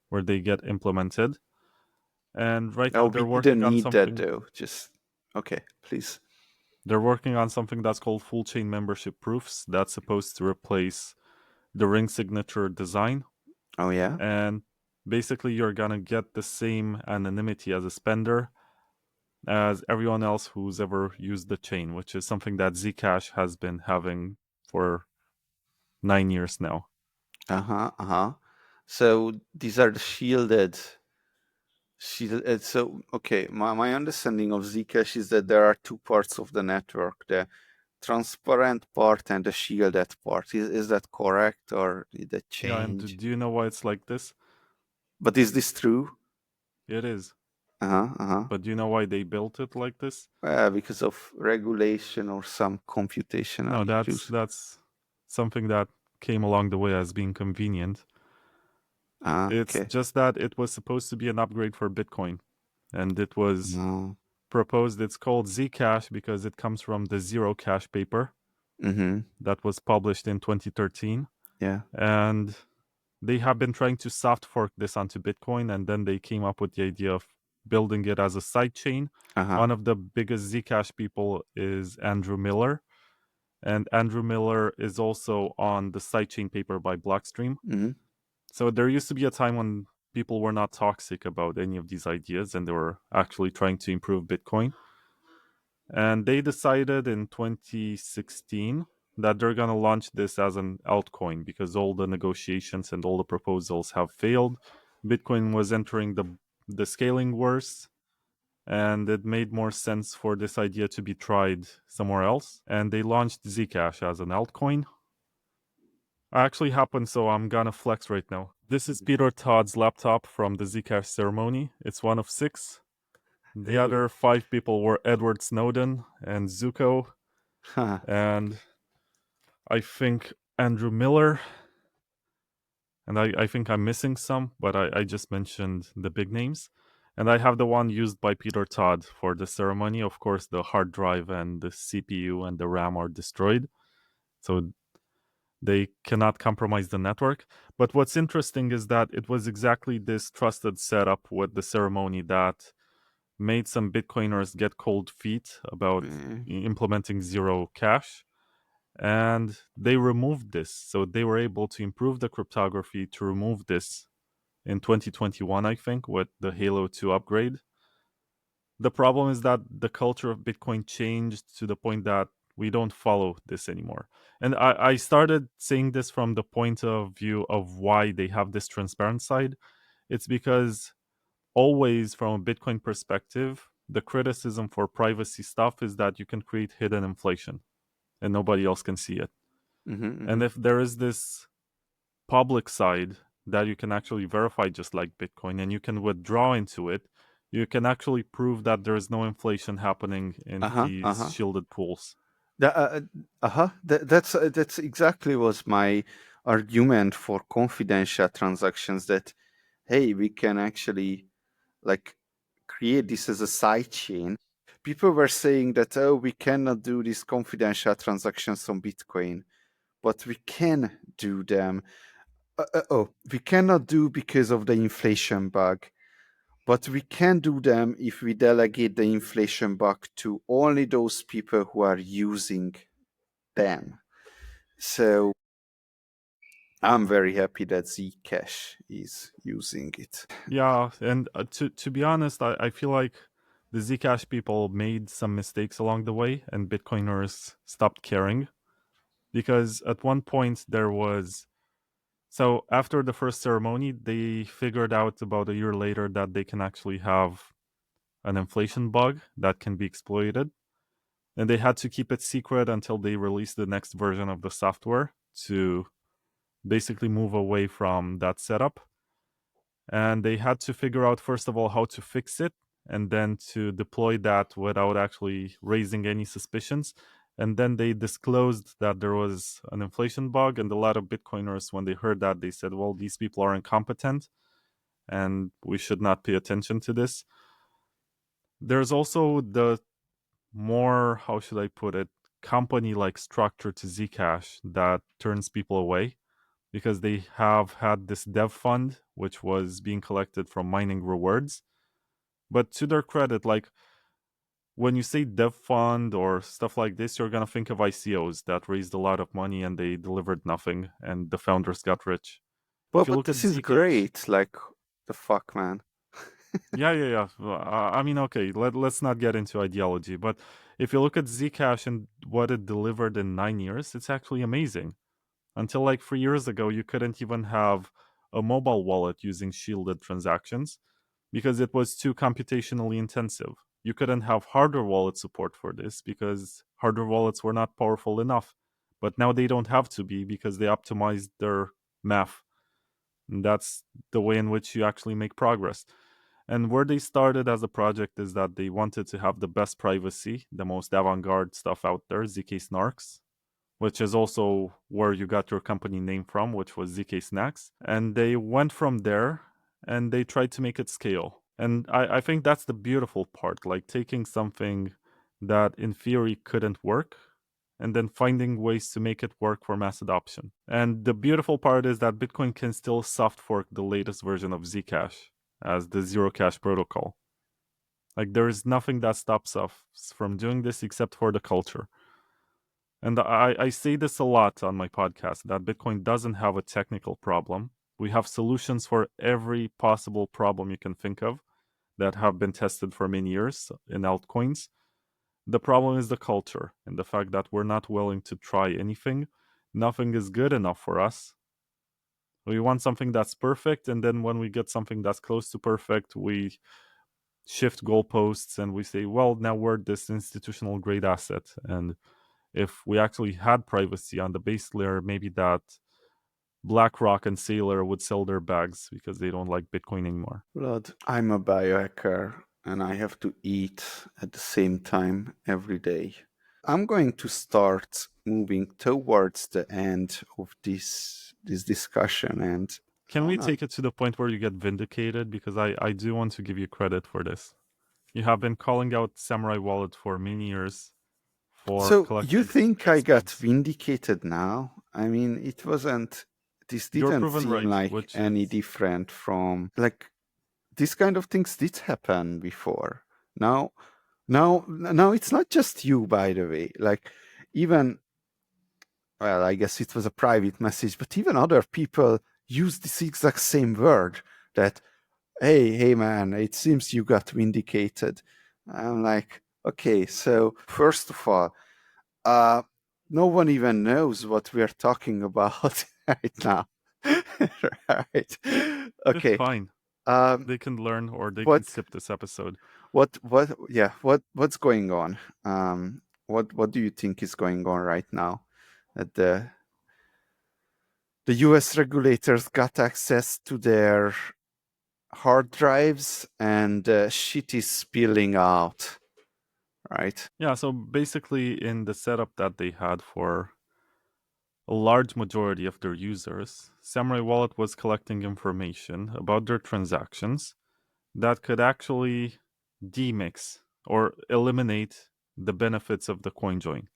where they get implemented. And right Oh, now we they're working didn't on need that something though. Just okay, please. they're working on something that's called full chain membership proofs that's supposed to replace the ring signature design. Oh yeah. And basically you're gonna get the same anonymity as a spender as everyone else who's ever used the chain, which is something that Zcash has been having for 9 years now. Uh huh. Uh huh. So these are the shielded. So okay, my understanding of Zcash is that there are two parts of the network: the transparent part and the shielded part. Is that correct, or did that Yeah, and change? do you know why it's like this? But is this true? It is. Uh-huh, uh-huh. But do you know why they built it like this? Because of regulation or some computational No, issues. that's something that came along the way as being convenient. Ah, It's okay. just that it was supposed to be an upgrade for Bitcoin, and it was No. proposed. It's called Zcash because it comes from the Zero Cash paper Mm-hmm. that was published in 2013, Yeah. and they have been trying to soft fork this onto Bitcoin, and then they came up with the idea of building it as a sidechain. Uh-huh. One of the biggest Zcash people is Andrew Miller, and Andrew Miller is also on the sidechain paper by Blockstream. Mm-hmm. So there used to be a time when people were not toxic about any of these ideas and they were actually trying to improve Bitcoin. And they decided in 2016 that they're going to launch this as an altcoin because all the negotiations and all the proposals have failed. Bitcoin was entering the scaling wars, and it made more sense for this idea to be tried somewhere else. And they launched Zcash as an altcoin. Actually happened, so I'm gonna flex right now. This is Peter Todd's laptop from the Zcash ceremony. It's one of 6. The Hey. other 5 people were Edward Snowden and Zuko, Huh. and I think Andrew Miller, and I think I'm missing some, but I just mentioned the big names. And I have the one used by Peter Todd for the ceremony. Of course, the hard drive and the CPU and the RAM are destroyed. So they cannot compromise the network. But what's interesting is that it was exactly this trusted setup with the ceremony that made some Bitcoiners get cold feet about Mm. implementing zero cash. And they removed this. So they were able to improve the cryptography to remove this in 2021, I think, with the Halo 2 upgrade. The problem is that the culture of Bitcoin changed to the point that we don't follow this anymore. And I started saying this from the point of view of why they have this transparent side. It's because always, from a Bitcoin perspective, the criticism for privacy stuff is that you can create hidden inflation and nobody else can see it. Mm-hmm, And mm-hmm. if there is this public side that you can actually verify just like Bitcoin and you can withdraw into it, you can actually prove that there is no inflation happening in Uh-huh, these uh-huh. shielded pools. Uh-huh. That's exactly was my argument for confidential transactions that hey, we can actually like create this as a side chain. People were saying that oh, we cannot do these confidential transactions on Bitcoin, but we can do them. We cannot do because of the inflation bug, but we can do them if we delegate the inflation bug to only those people who are using them. So I'm very happy that Zcash is using it. Yeah, and to be honest, I feel like the Zcash people made some mistakes along the way and Bitcoiners stopped caring because at one point there was. So after the first ceremony, they figured out about a year later that they can actually have an inflation bug that can be exploited. And they had to keep it secret until they released the next version of the software to basically move away from that setup. And they had to figure out, first of all, how to fix it and then to deploy that without actually raising any suspicions. And then they disclosed that there was an inflation bug. And a lot of Bitcoiners, when they heard that, they said, well, these people are incompetent and we should not pay attention to this. There's also the more, how should I put it, company like structure to Zcash that turns people away because they have had this dev fund which was being collected from mining rewards. But to their credit, like when you say dev fund or stuff like this, you're gonna think of ICOs that raised a lot of money and they delivered nothing and the founders got rich. If you But look at this is Zcash, great. Like the fuck, man. yeah. Well, I mean, okay, let's not get into ideology, but if you look at Zcash and what it delivered in 9 years, it's actually amazing. Until like 3 years ago, you couldn't even have a mobile wallet using shielded transactions because it was too computationally intensive. You couldn't have hardware wallet support for this because hardware wallets were not powerful enough. But now they don't have to be because they optimized their math. And that's the way in which you actually make progress. And where they started as a project is that they wanted to have the best privacy, the most avant-garde stuff out there, ZK Snarks, which is also where you got your company name from, which was ZK Snacks. And they went from there and they tried to make it scale. And I think that's the beautiful part, like taking something that in theory couldn't work and then finding ways to make it work for mass adoption. And the beautiful part is that Bitcoin can still soft fork the latest version of Zcash as the zero cash protocol. Like there is nothing that stops us from doing this except for the culture. And I say this a lot on my podcast that Bitcoin doesn't have a technical problem. We have solutions for every possible problem you can think of that have been tested for many years in altcoins. The problem is the culture and the fact that we're not willing to try anything. Nothing is good enough for us. We want something that's perfect, and then when we get something that's close to perfect, we shift goalposts and we say, well, now we're this institutional grade asset. And if we actually had privacy on the base layer, maybe that BlackRock and Sailor would sell their bags because they don't like Bitcoin anymore. Blood, I'm a biohacker and I have to eat at the same time every day. I'm going to start moving towards the end of this discussion, and can we take it to the point where you get vindicated? Because I do want to give you credit for this. You have been calling out Samurai Wallet for many years for so collecting. you think I got vindicated now? I mean, it wasn't. This didn't seem right, like any different from like this kind of things did happen before. Now it's not just you, by the way. Like even, well, I guess it was a private message, but even other people use this exact same word that, hey man, it seems you got vindicated. I'm like, okay, so first of all, no one even knows what we're talking about right now. Right. Okay. It's fine. They can learn or they can skip this episode. What's going on? What do you think is going on right now? That the US regulators got access to their hard drives and shit is spilling out, right? Yeah, so basically in the setup that they had for a large majority of their users, Samurai Wallet was collecting information about their transactions that could actually demix or eliminate the benefits of the coin join.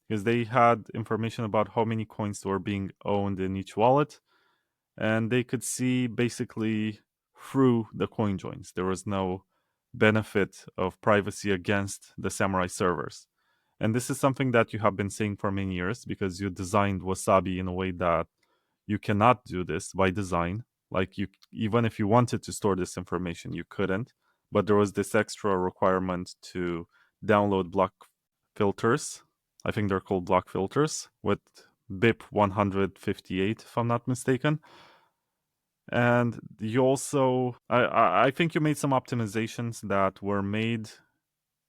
Because they had information about how many coins were being owned in each wallet, and they could see basically through the coin joins. There was no benefit of privacy against the Samurai servers. And this is something that you have been saying for many years because you designed Wasabi in a way that you cannot do this by design. Like you, even if you wanted to store this information, you couldn't. But there was this extra requirement to download block filters. I think they're called block filters with BIP 158, if I'm not mistaken. And you also, I think you made some optimizations that were made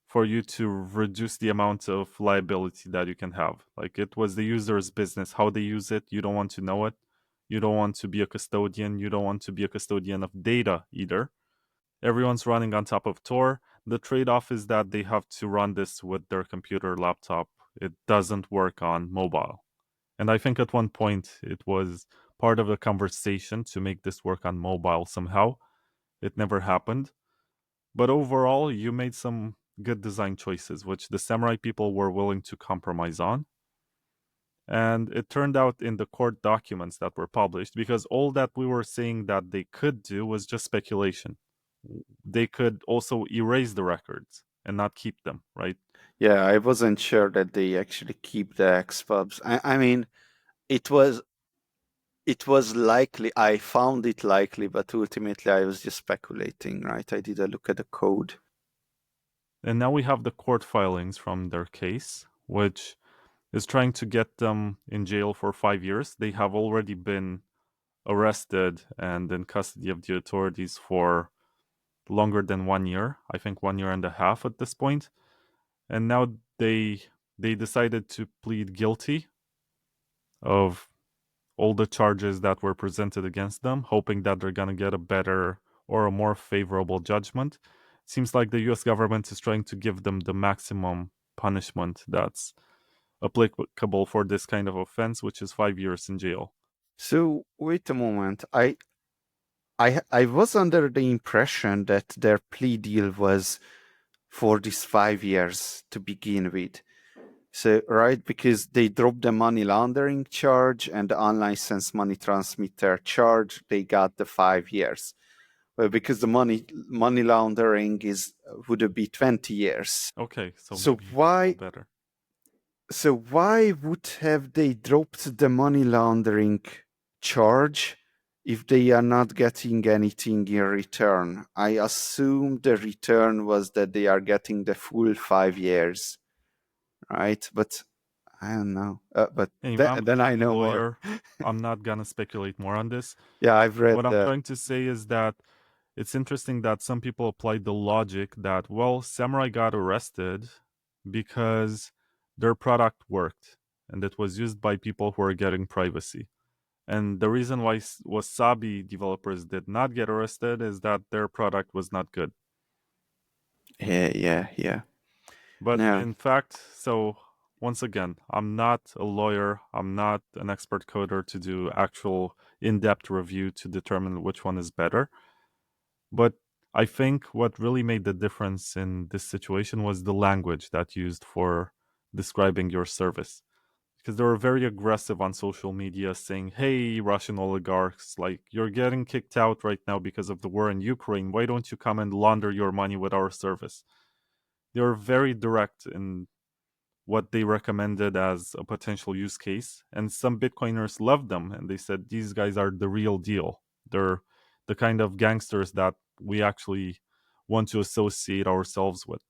for you to reduce the amount of liability that you can have. Like it was the user's business, how they use it. You don't want to know it. You don't want to be a custodian. You don't want to be a custodian of data either. Everyone's running on top of Tor. The trade off is that they have to run this with their computer, laptop. It doesn't work on mobile. And I think at one point it was part of a conversation to make this work on mobile somehow. It never happened. But overall, you made some good design choices, which the Samurai people were willing to compromise on. And it turned out in the court documents that were published, because all that we were saying that they could do was just speculation. They could also erase the records and not keep them, right? Yeah, I wasn't sure that they actually keep the XPubs. I mean, it was likely. I found it likely, but ultimately I was just speculating, right? I did a look at the code. And now we have the court filings from their case, which is trying to get them in jail for 5 years. They have already been arrested and in custody of the authorities for longer than 1 year. I think 1.5 years at this point. And now they decided to plead guilty of all the charges that were presented against them, hoping that they're gonna get a better or a more favorable judgment. It seems like the US government is trying to give them the maximum punishment that's applicable for this kind of offense, which is 5 years in jail. So wait a moment. I was under the impression that their plea deal was for these 5 years to begin with. So, right, because they dropped the money laundering charge and the unlicensed money transmitter charge, they got the 5 years. Well, because the money laundering would be 20 years. Okay, so So maybe you know better. why would have they dropped the money laundering charge if they are not getting anything in return? I assume the return was that they are getting the full 5 years, right? But I don't know. But Anyway, I'm then I not a know more. lawyer. I'm not gonna speculate more on this. Yeah, I've read What I'm that. trying to say is that it's interesting that some people applied the logic that, well, Samurai got arrested because their product worked and it was used by people who are getting privacy. And the reason why Wasabi developers did not get arrested is that their product was not good. Yeah. But No. in fact, so once again, I'm not a lawyer, I'm not an expert coder to do actual in depth review to determine which one is better. But I think what really made the difference in this situation was the language that used for describing your service. Because they were very aggressive on social media saying, hey, Russian oligarchs, like, you're getting kicked out right now because of the war in Ukraine. Why don't you come and launder your money with our service? They were very direct in what they recommended as a potential use case. And some Bitcoiners loved them and they said, these guys are the real deal. They're the kind of gangsters that we actually want to associate ourselves with.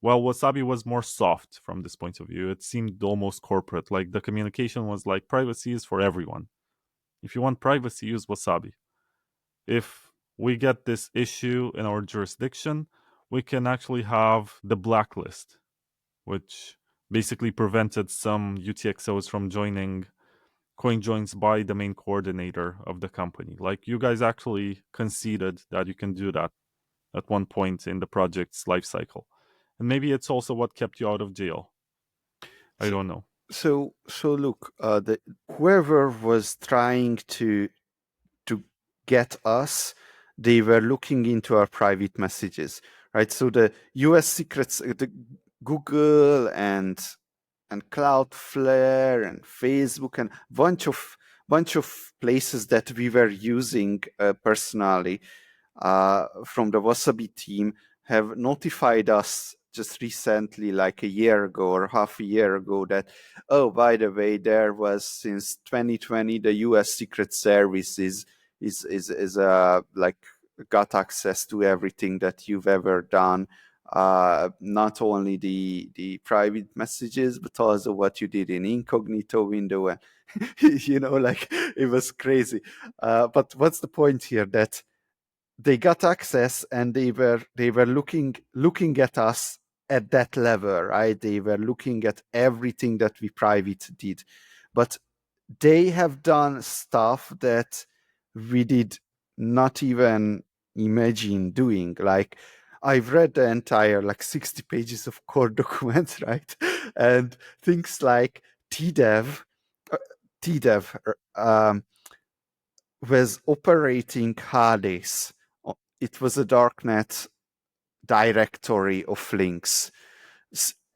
Well, Wasabi was more soft from this point of view. It seemed almost corporate. Like the communication was like privacy is for everyone. If you want privacy, use Wasabi. If we get this issue in our jurisdiction, we can actually have the blacklist, which basically prevented some UTXOs from joining coin joins by the main coordinator of the company. Like you guys actually conceded that you can do that at one point in the project's life cycle. And maybe it's also what kept you out of jail. I don't know. So look, whoever was trying to get us, they were looking into our private messages, right? So the U.S. secrets, the Google and Cloudflare and Facebook and bunch of places that we were using personally from the Wasabi team have notified us just recently, like a year ago or half a year ago, that, oh, by the way, there was since 2020 the U.S. Secret Service is like got access to everything that you've ever done. Not only the private messages, but also what you did in incognito window, and like it was crazy. But what's the point here? That they got access and they were looking at us at that level, right? They were looking at everything that we private did, but they have done stuff that we did not even imagine doing. Like, I've read the entire 60 pages of core documents, right? And things like tdev uh, tdev was operating Hades. It was a darknet directory of links.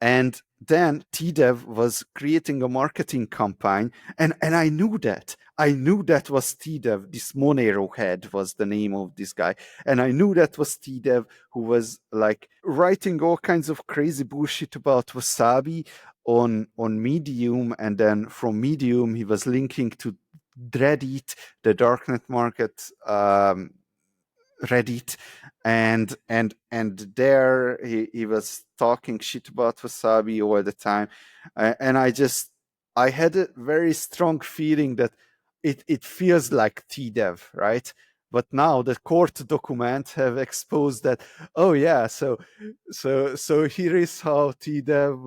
And then tdev was creating a marketing campaign, and I knew that. I knew that was tdev. This Monero head was the name of this guy. And I knew that was tdev who was like writing all kinds of crazy bullshit about Wasabi on Medium, and then from Medium he was linking to Reddit, the darknet market Reddit, and there he was talking shit about Wasabi all the time, and I had a very strong feeling that it feels like tdev, right? But now the court document have exposed that, oh yeah, so here is how tdev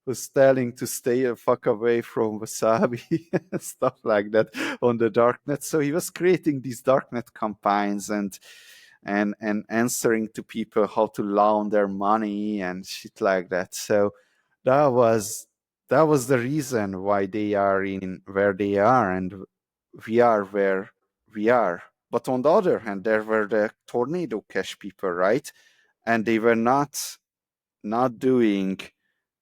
was telling to stay the fuck away from Wasabi and stuff like that on the darknet. So he was creating these darknet campaigns and answering to people how to launder money and shit like that. So that was the reason why they are in where they are and we are where we are. But on the other hand, there were the tornado cash people, right? And they were not doing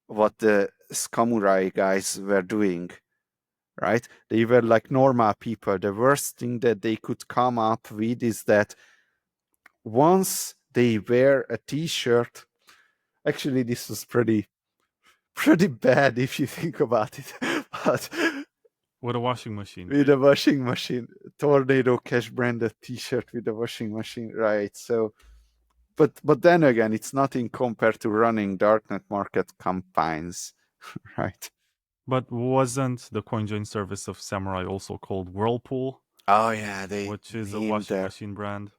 what the Samurai guys were doing, right? They were like normal people. The worst thing that they could come up with is that once they wear a t-shirt, actually this was pretty bad if you think about it, but With a washing machine. with a washing machine, Tornado Cash branded t-shirt with a washing machine, right? So but then again, it's nothing compared to running darknet market campaigns, right? But wasn't the CoinJoin service of Samurai also called Whirlpool? Oh yeah, they which is a named washing their machine brand.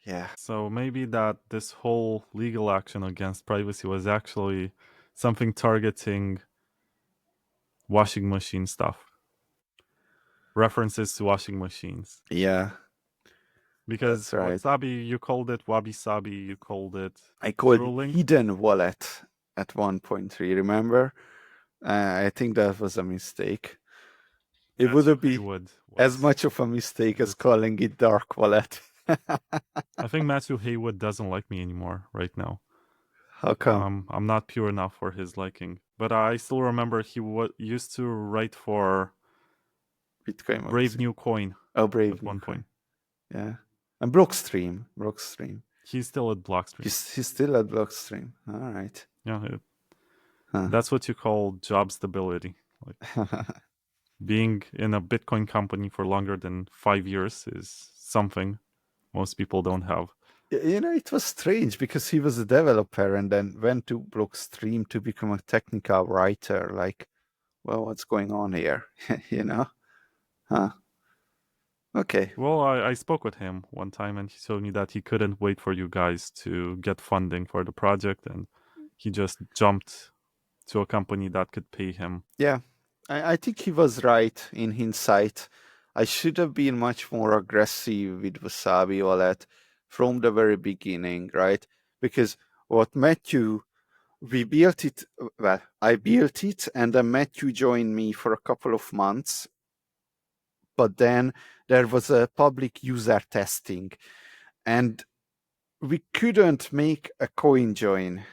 yeah. So maybe that this whole legal action against privacy was actually something targeting washing machine stuff. References to washing machines. Yeah. Because That's right. Wasabi, you called it Wabi-Sabi, you called it I called Trolling. hidden wallet at 1.3, remember? I think that was a mistake. It wouldn't be as much of a mistake as calling it dark wallet. I think Matthew Haywood doesn't like me anymore right now. How come? I'm not pure enough for his liking. But I still remember he used to write for Bitcoin Brave magazine. New Coin. Oh, Brave at one point. Yeah. And Blockstream. He's still at Blockstream. He's still at Blockstream. All right. Yeah. That's what you call job stability. Like being in a Bitcoin company for longer than 5 years is something most people don't have. You know, it was strange because he was a developer and then went to Blockstream to become a technical writer. Like, well, what's going on here? You know? Huh. Okay. Well, I spoke with him one time and he told me that he couldn't wait for you guys to get funding for the project and he just jumped to a company that could pay him. Yeah, I think he was right in hindsight. I should have been much more aggressive with Wasabi Wallet from the very beginning, right? Because what Matthew, we built it, well, I built it and then Matthew joined me for a couple of months. But then there was a public user testing and we couldn't make a coin join,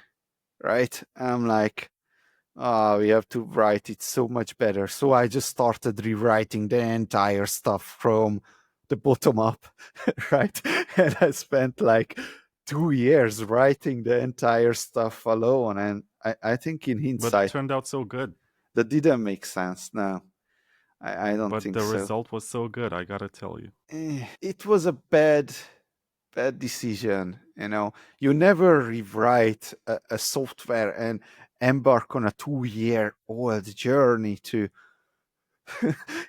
right? I'm like, we have to write it so much better. So I just started rewriting the entire stuff from the bottom up, right? And I spent like 2 years writing the entire stuff alone. And I think in hindsight, but it turned out so good. That didn't make sense. No, I don't think so. But the result was so good, I gotta tell you. It was a bad decision. You know, you never rewrite a software and embark on a 2-year-old journey to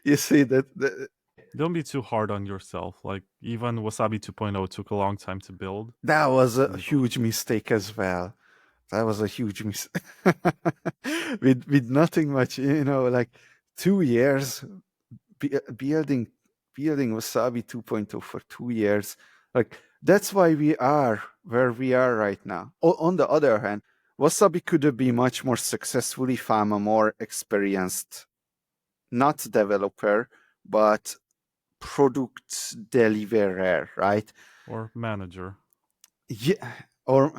you see that don't be too hard on yourself. Like even Wasabi 2.0 took a long time to build. That was a huge mistake as well. That was a huge mistake. with nothing much, you know, like 2 years building Wasabi 2.0 for 2 years. Like that's why we are where we are right now. On the other hand, Wasabi could have been much more successful if I'm a more experienced, not developer, but product deliverer, right? Or manager. Yeah, or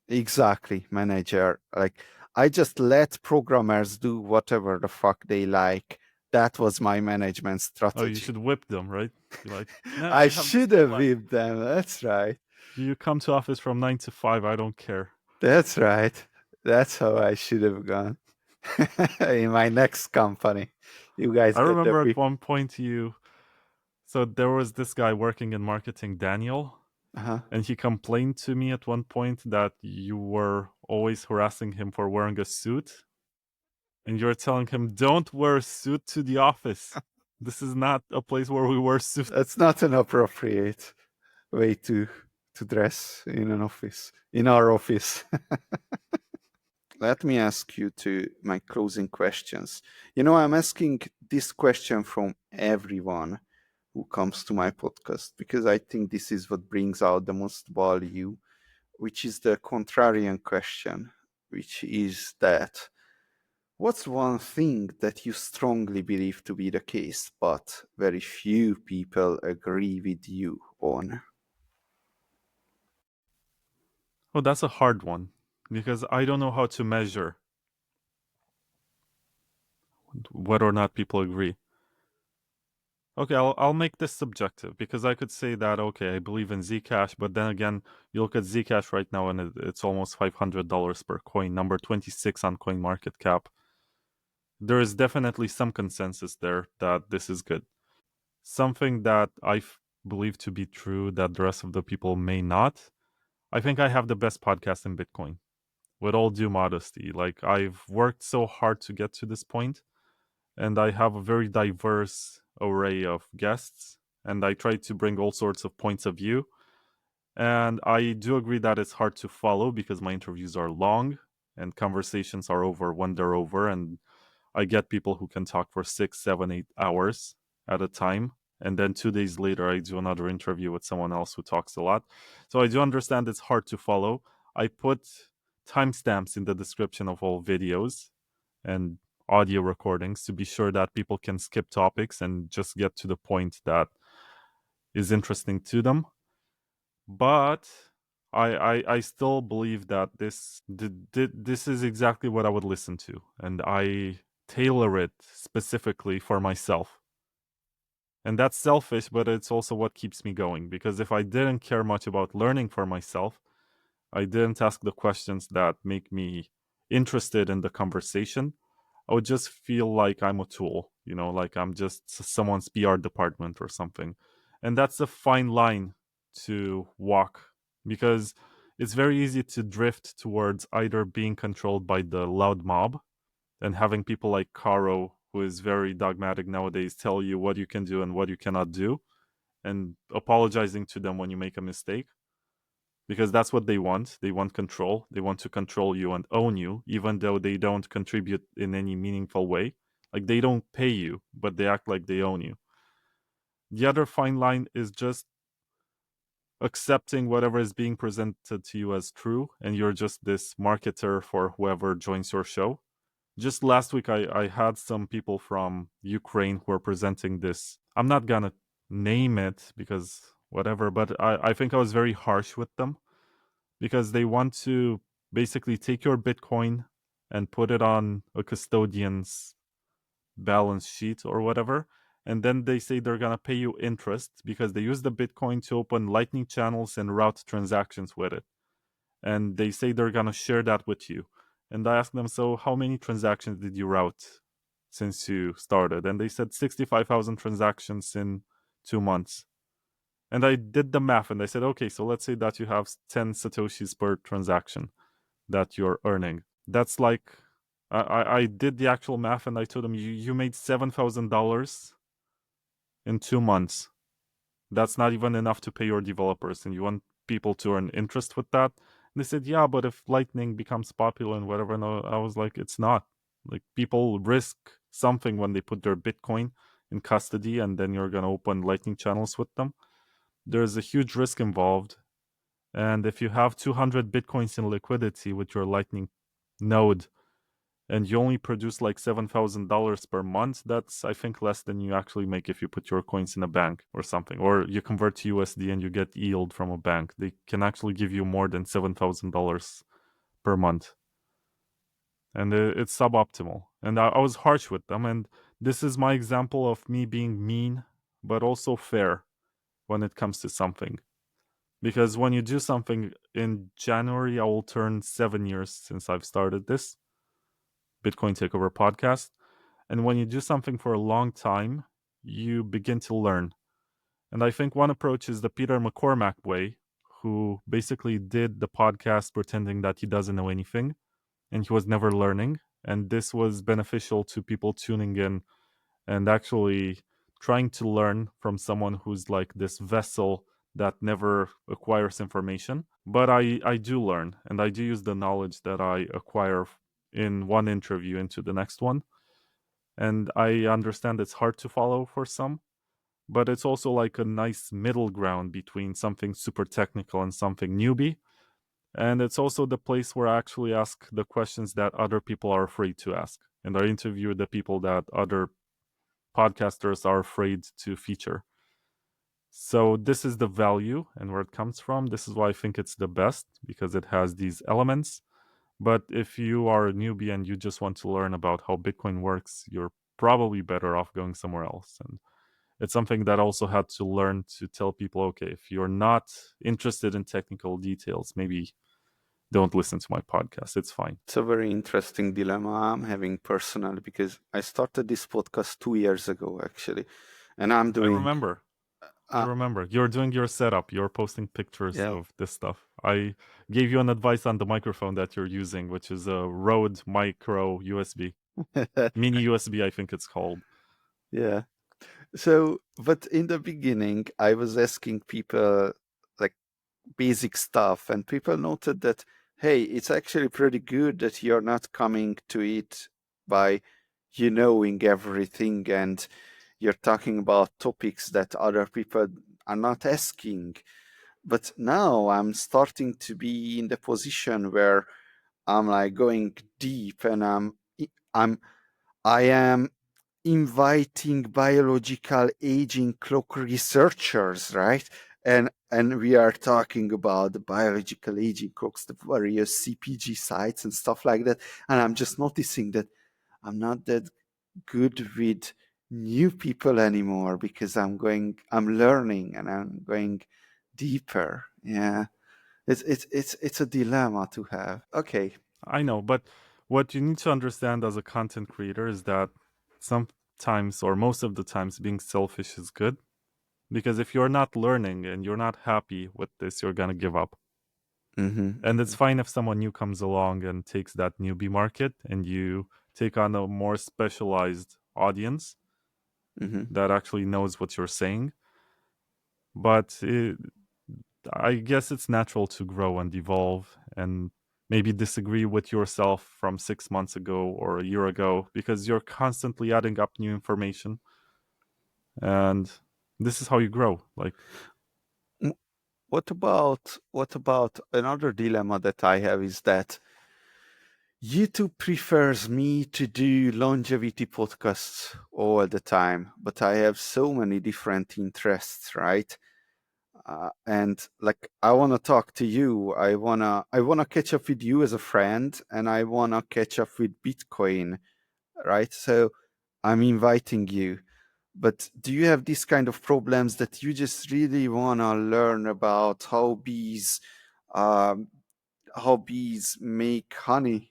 exactly, manager. Like I just let programmers do whatever the fuck they like. That was my management strategy. Oh, you should whip them, right? Be like, no, I should have whipped them. That's right. You come to office from 9 to 5. I don't care. That's right. That's how I should have gone in my next company. You guys. I remember at one point so there was this guy working in marketing, Daniel, and he complained to me at one point that you were always harassing him for wearing a suit. And you're telling him, don't wear a suit to the office. This is not a place where we wear suits. That's not an appropriate way to dress in an office, in our office. let me ask you to my closing questions. I'm asking this question from everyone who comes to my podcast because I think this is what brings out the most value, which is the contrarian question, which is that what's one thing that you strongly believe to be the case, but very few people agree with you on? Oh, that's a hard one because I don't know how to measure whether or not people agree. Okay, I'll make this subjective because I could say that okay, I believe in Zcash, but then again, you look at Zcash right now and it's almost $500 per coin, number 26 on CoinMarketCap. There is definitely some consensus there that this is good. Something that I believe to be true that the rest of the people may not. I think I have the best podcast in Bitcoin. With all due modesty, like I've worked so hard to get to this point, and I have a very diverse array of guests, and I try to bring all sorts of points of view. And I do agree that it's hard to follow because my interviews are long and conversations are over when they're over, and I get people who can talk for 6, 7, 8 hours at a time. And then 2 days later, I do another interview with someone else who talks a lot. So I do understand it's hard to follow. I put timestamps in the description of all videos and audio recordings to be sure that people can skip topics and just get to the point that is interesting to them. But I still believe that this is exactly what I would listen to, and I tailor it specifically for myself. And that's selfish, but it's also what keeps me going. Because if I didn't care much about learning for myself, I didn't ask the questions that make me interested in the conversation, I would just feel like I'm a tool, like I'm just someone's PR department or something. And that's a fine line to walk because it's very easy to drift towards either being controlled by the loud mob and having people like Caro, who is very dogmatic nowadays, tell you what you can do and what you cannot do, and apologizing to them when you make a mistake because that's what they want. They want control. They want to control you and own you, even though they don't contribute in any meaningful way. Like they don't pay you, but they act like they own you. The other fine line is just accepting whatever is being presented to you as true, and you're just this marketer for whoever joins your show. Just last week, I had some people from Ukraine who are presenting this. I'm not gonna name it because whatever, but I think I was very harsh with them because they want to basically take your Bitcoin and put it on a custodian's balance sheet or whatever. And then they say they're going to pay you interest because they use the Bitcoin to open Lightning channels and route transactions with it. And they say they're going to share that with you. And I asked them, so how many transactions did you route since you started? And they said 65,000 transactions in 2 months. And I did the math and I said, okay, so let's say that you have 10 Satoshis per transaction that you're earning. That's like, I did the actual math and I told them, you made $7,000 in 2 months. That's not even enough to pay your developers. And you want people to earn interest with that? And they said, yeah, but if Lightning becomes popular and whatever, no, I was like, it's not. Like people risk something when they put their Bitcoin in custody and then you're going to open Lightning channels with them. There's a huge risk involved. And if you have 200 Bitcoins in liquidity with your Lightning node and you only produce like $7,000 per month, that's, I think, less than you actually make if you put your coins in a bank or something. Or you convert to USD and you get yield from a bank. They can actually give you more than $7,000 per month. And it's suboptimal. And I was harsh with them. And this is my example of me being mean, but also fair when it comes to something. Because when you do something in January, I will turn 7 years since I've started this Bitcoin Takeover podcast. And when you do something for a long time, you begin to learn. And I think one approach is the Peter McCormack way, who basically did the podcast pretending that he doesn't know anything and he was never learning. And this was beneficial to people tuning in and actually trying to learn from someone who's like this vessel that never acquires information. But I do learn and I do use the knowledge that I acquire in one interview into the next one. And I understand it's hard to follow for some, but it's also like a nice middle ground between something super technical and something newbie. And it's also the place where I actually ask the questions that other people are afraid to ask. And I interview the people that other podcasters are afraid to feature. So this is the value and where it comes from. This is why I think it's the best, because it has these elements. But if you are a newbie and you just want to learn about how Bitcoin works, you're probably better off going somewhere else. And it's something that I also had to learn to tell people, okay, if you're not interested in technical details, maybe don't listen to my podcast. It's fine. It's a very interesting dilemma I'm having personally, because I started this podcast 2 years ago, actually, and I'm I doing. remember. I Uh, remember. You're doing your setup. You're posting pictures yeah. of this stuff. I gave you an advice on the microphone that you're using, which is a Rode Micro USB. Mini USB, I think it's called. Yeah. So, but in the beginning, I was asking people like basic stuff, and people noted that, hey, it's actually pretty good that you're not coming to it by knowing everything, and you're talking about topics that other people are not asking. But now I'm starting to be in the position where I'm like going deep, and I'm I am inviting biological aging clock researchers, right? And we are talking about the biological aging clocks, the various CPG sites and stuff like that. And I'm just noticing that I'm not that good with new people anymore, because I'm learning and I'm going deeper. Yeah. It's a dilemma to have. Okay. I know, but what you need to understand as a content creator is that sometimes, or most of the times, being selfish is good. Because if you're not learning and you're not happy with this, you're going to give up. And it's Mm-hmm. fine if someone new comes along and takes that newbie market and you take on a more specialized audience Mm-hmm. that actually knows what you're saying. But I guess it's natural to grow and evolve and maybe disagree with yourself from 6 months ago or a year ago, because you're constantly adding up new information. And this is how you grow. Like, What about another dilemma that I have is that YouTube prefers me to do longevity podcasts all the time, but I have so many different interests, right? And like, I want to talk to you. I wanna catch up with you as a friend, and I wanna catch up with Bitcoin, right? So I'm inviting you. But do you have these kind of problems that you just really wanna learn about um, how bees make honey,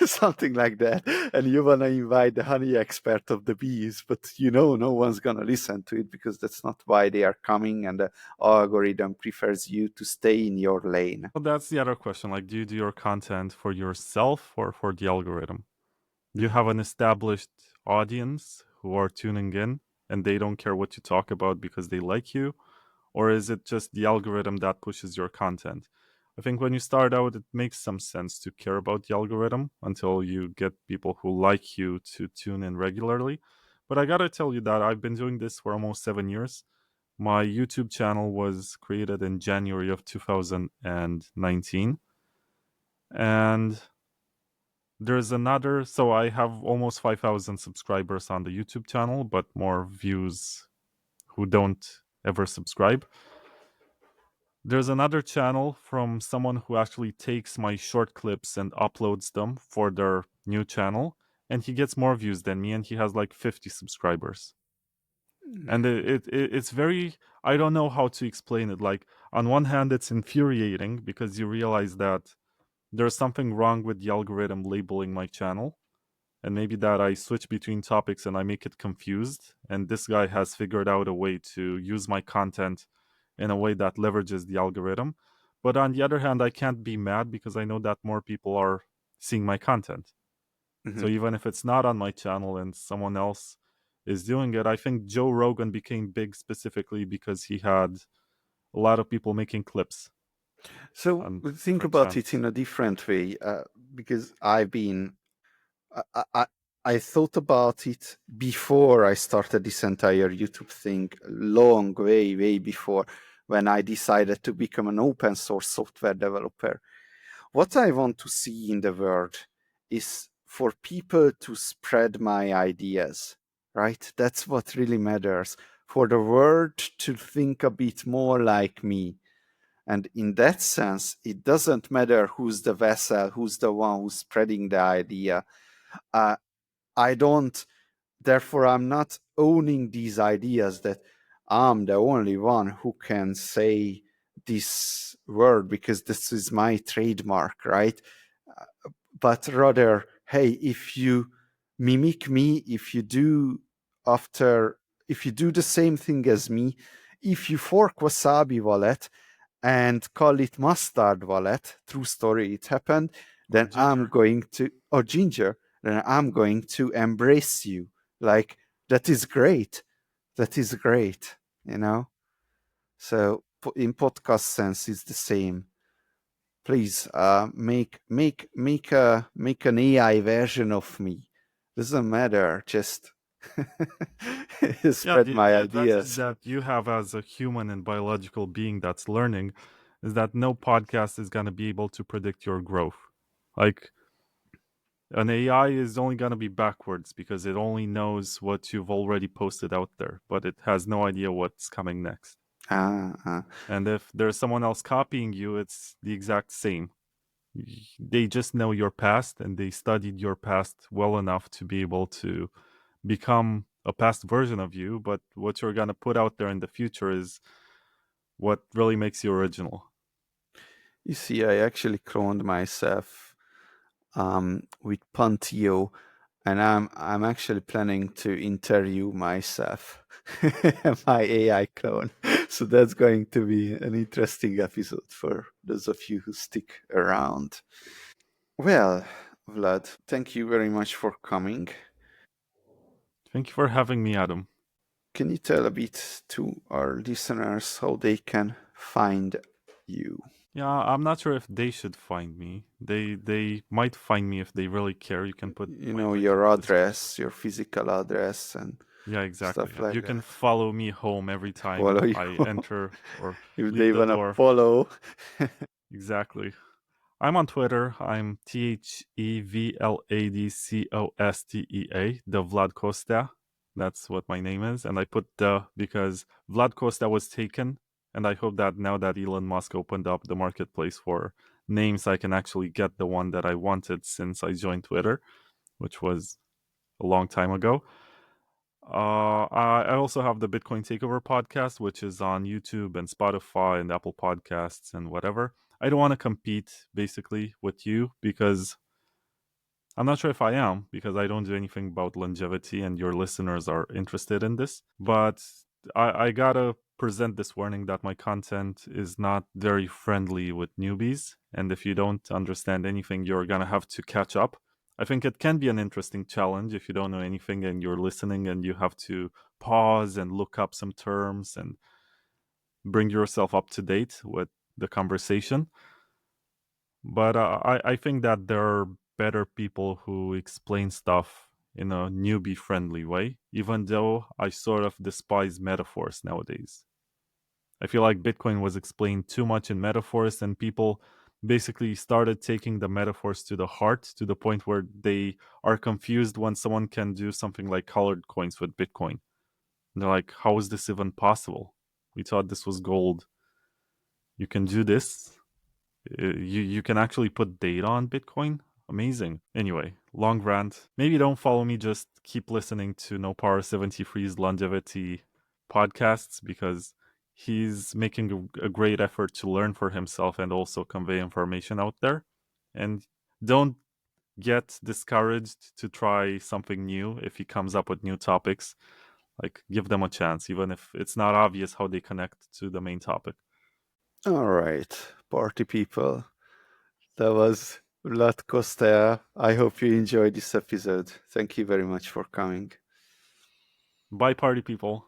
something like that, and you wanna invite the honey expert of the bees, but no one's gonna listen to it because that's not why they are coming, and the algorithm prefers you to stay in your lane. well, that's the other question. Like, do you do your content for yourself or for the algorithm? Do you have an established audience who are tuning in and they don't care what you talk about because they like you? Or is it just the algorithm that pushes your content? I think when you start out, it makes some sense to care about the algorithm until you get people who like you to tune in regularly. But I gotta tell you that I've been doing this for almost 7 years. My YouTube channel was created in January of 2019. And there's another, so I have almost 5,000 subscribers on the YouTube channel, but more views who don't ever subscribe. There's another channel from someone who actually takes my short clips and uploads them for their new channel, and he gets more views than me, and he has like 50 subscribers. And it's very, I don't know how to explain it. Like, on one hand, it's infuriating because you realize that there's something wrong with the algorithm labeling my channel, and maybe that I switch between topics and I make it confused. And this guy has figured out a way to use my content in a way that leverages the algorithm. But on the other hand, I can't be mad because I know that more people are seeing my content. So Mhm. even if it's not on my channel and someone else is doing it, I think Joe Rogan became big specifically because he had a lot of people making clips So on think different about it channels. in a different way, because I've been I thought about it before I started this entire YouTube thing, long way before, when I decided to become an open source software developer. What I want to see in the world is for people to spread my ideas, right? That's what really matters. For the world to think a bit more like me. And in that sense, it doesn't matter who's the vessel, who's the one who's spreading the idea. Uh, I don't, therefore, I'm not owning these ideas that I'm the only one who can say this word because this is my trademark, right? But rather, hey, if you mimic me, if you do the same thing as me, if you fork Wasabi wallet and call it mustard wallet, true story, it happened, Or then I'm ginger. going to, or ginger, then I'm going to embrace you. Like, that is great. That is great, you know? So in podcast sense, it's the same. Please make an AI version of me. Doesn't matter. Just Yeah, spread my the advantage ideas. that you have as a human and biological being that's learning is that no podcast is going to be able to predict your growth. Like, an AI is only going to be backwards because it only knows what you've already posted out there, but it has no idea what's coming next. Ah. And if there's someone else copying you, it's the exact same. They just know your past and they studied your past well enough to be able to become a past version of you, but what you're going to put out there in the future is what really makes you original. You see, I actually cloned myself with Pantio, and I'm actually planning to interview myself, my AI clone. So that's going to be an interesting episode for those of you who stick around. Well, Vlad, thank you very much for coming. Thank you for having me, Adam. Can you tell a bit to our listeners how they can find you? Yeah, I'm not sure if they should find me. They might find me if they really care. You can put You my know, link in your the description. address, your physical address, and Yeah, exactly. stuff And like you can that. follow me home every time Follow you I enter or if leave they the wanna door. follow. Exactly. I'm on Twitter. I'm TheVladCostea, the Vlad Costa. That's what my name is. And I put the because Vlad Costa was taken. And I hope that now that Elon Musk opened up the marketplace for names, I can actually get the one that I wanted since I joined Twitter, which was a long time ago. I also have the Bitcoin Takeover podcast, which is on YouTube and Spotify and Apple Podcasts and whatever. I don't want to compete basically with you because I'm not sure if I am because I don't do anything about longevity and your listeners are interested in this. But I gotta present this warning that my content is not very friendly with newbies. And if you don't understand anything, you're gonna have to catch up. I think it can be an interesting challenge if you don't know anything and you're listening and you have to pause and look up some terms and bring yourself up to date with the conversation. But I think that there are better people who explain stuff in a newbie friendly way, even though I sort of despise metaphors nowadays. I feel like Bitcoin was explained too much in metaphors, and people basically started taking the metaphors to the heart to the point where they are confused when someone can do something like colored coins with Bitcoin. And they're like, how is this even possible? We thought this was gold. You can do this? You can actually put data on Bitcoin. Amazing. Anyway, long rant. Maybe don't follow me. Just keep listening to No Power 73's longevity podcasts because he's making a great effort to learn for himself and also convey information out there. And don't get discouraged to try something new if he comes up with new topics. Like, give them a chance, even if it's not obvious how they connect to the main topic. All right, party people. That was Vlad Costa. I hope you enjoyed this episode. Thank you very much for coming. Bye, party people.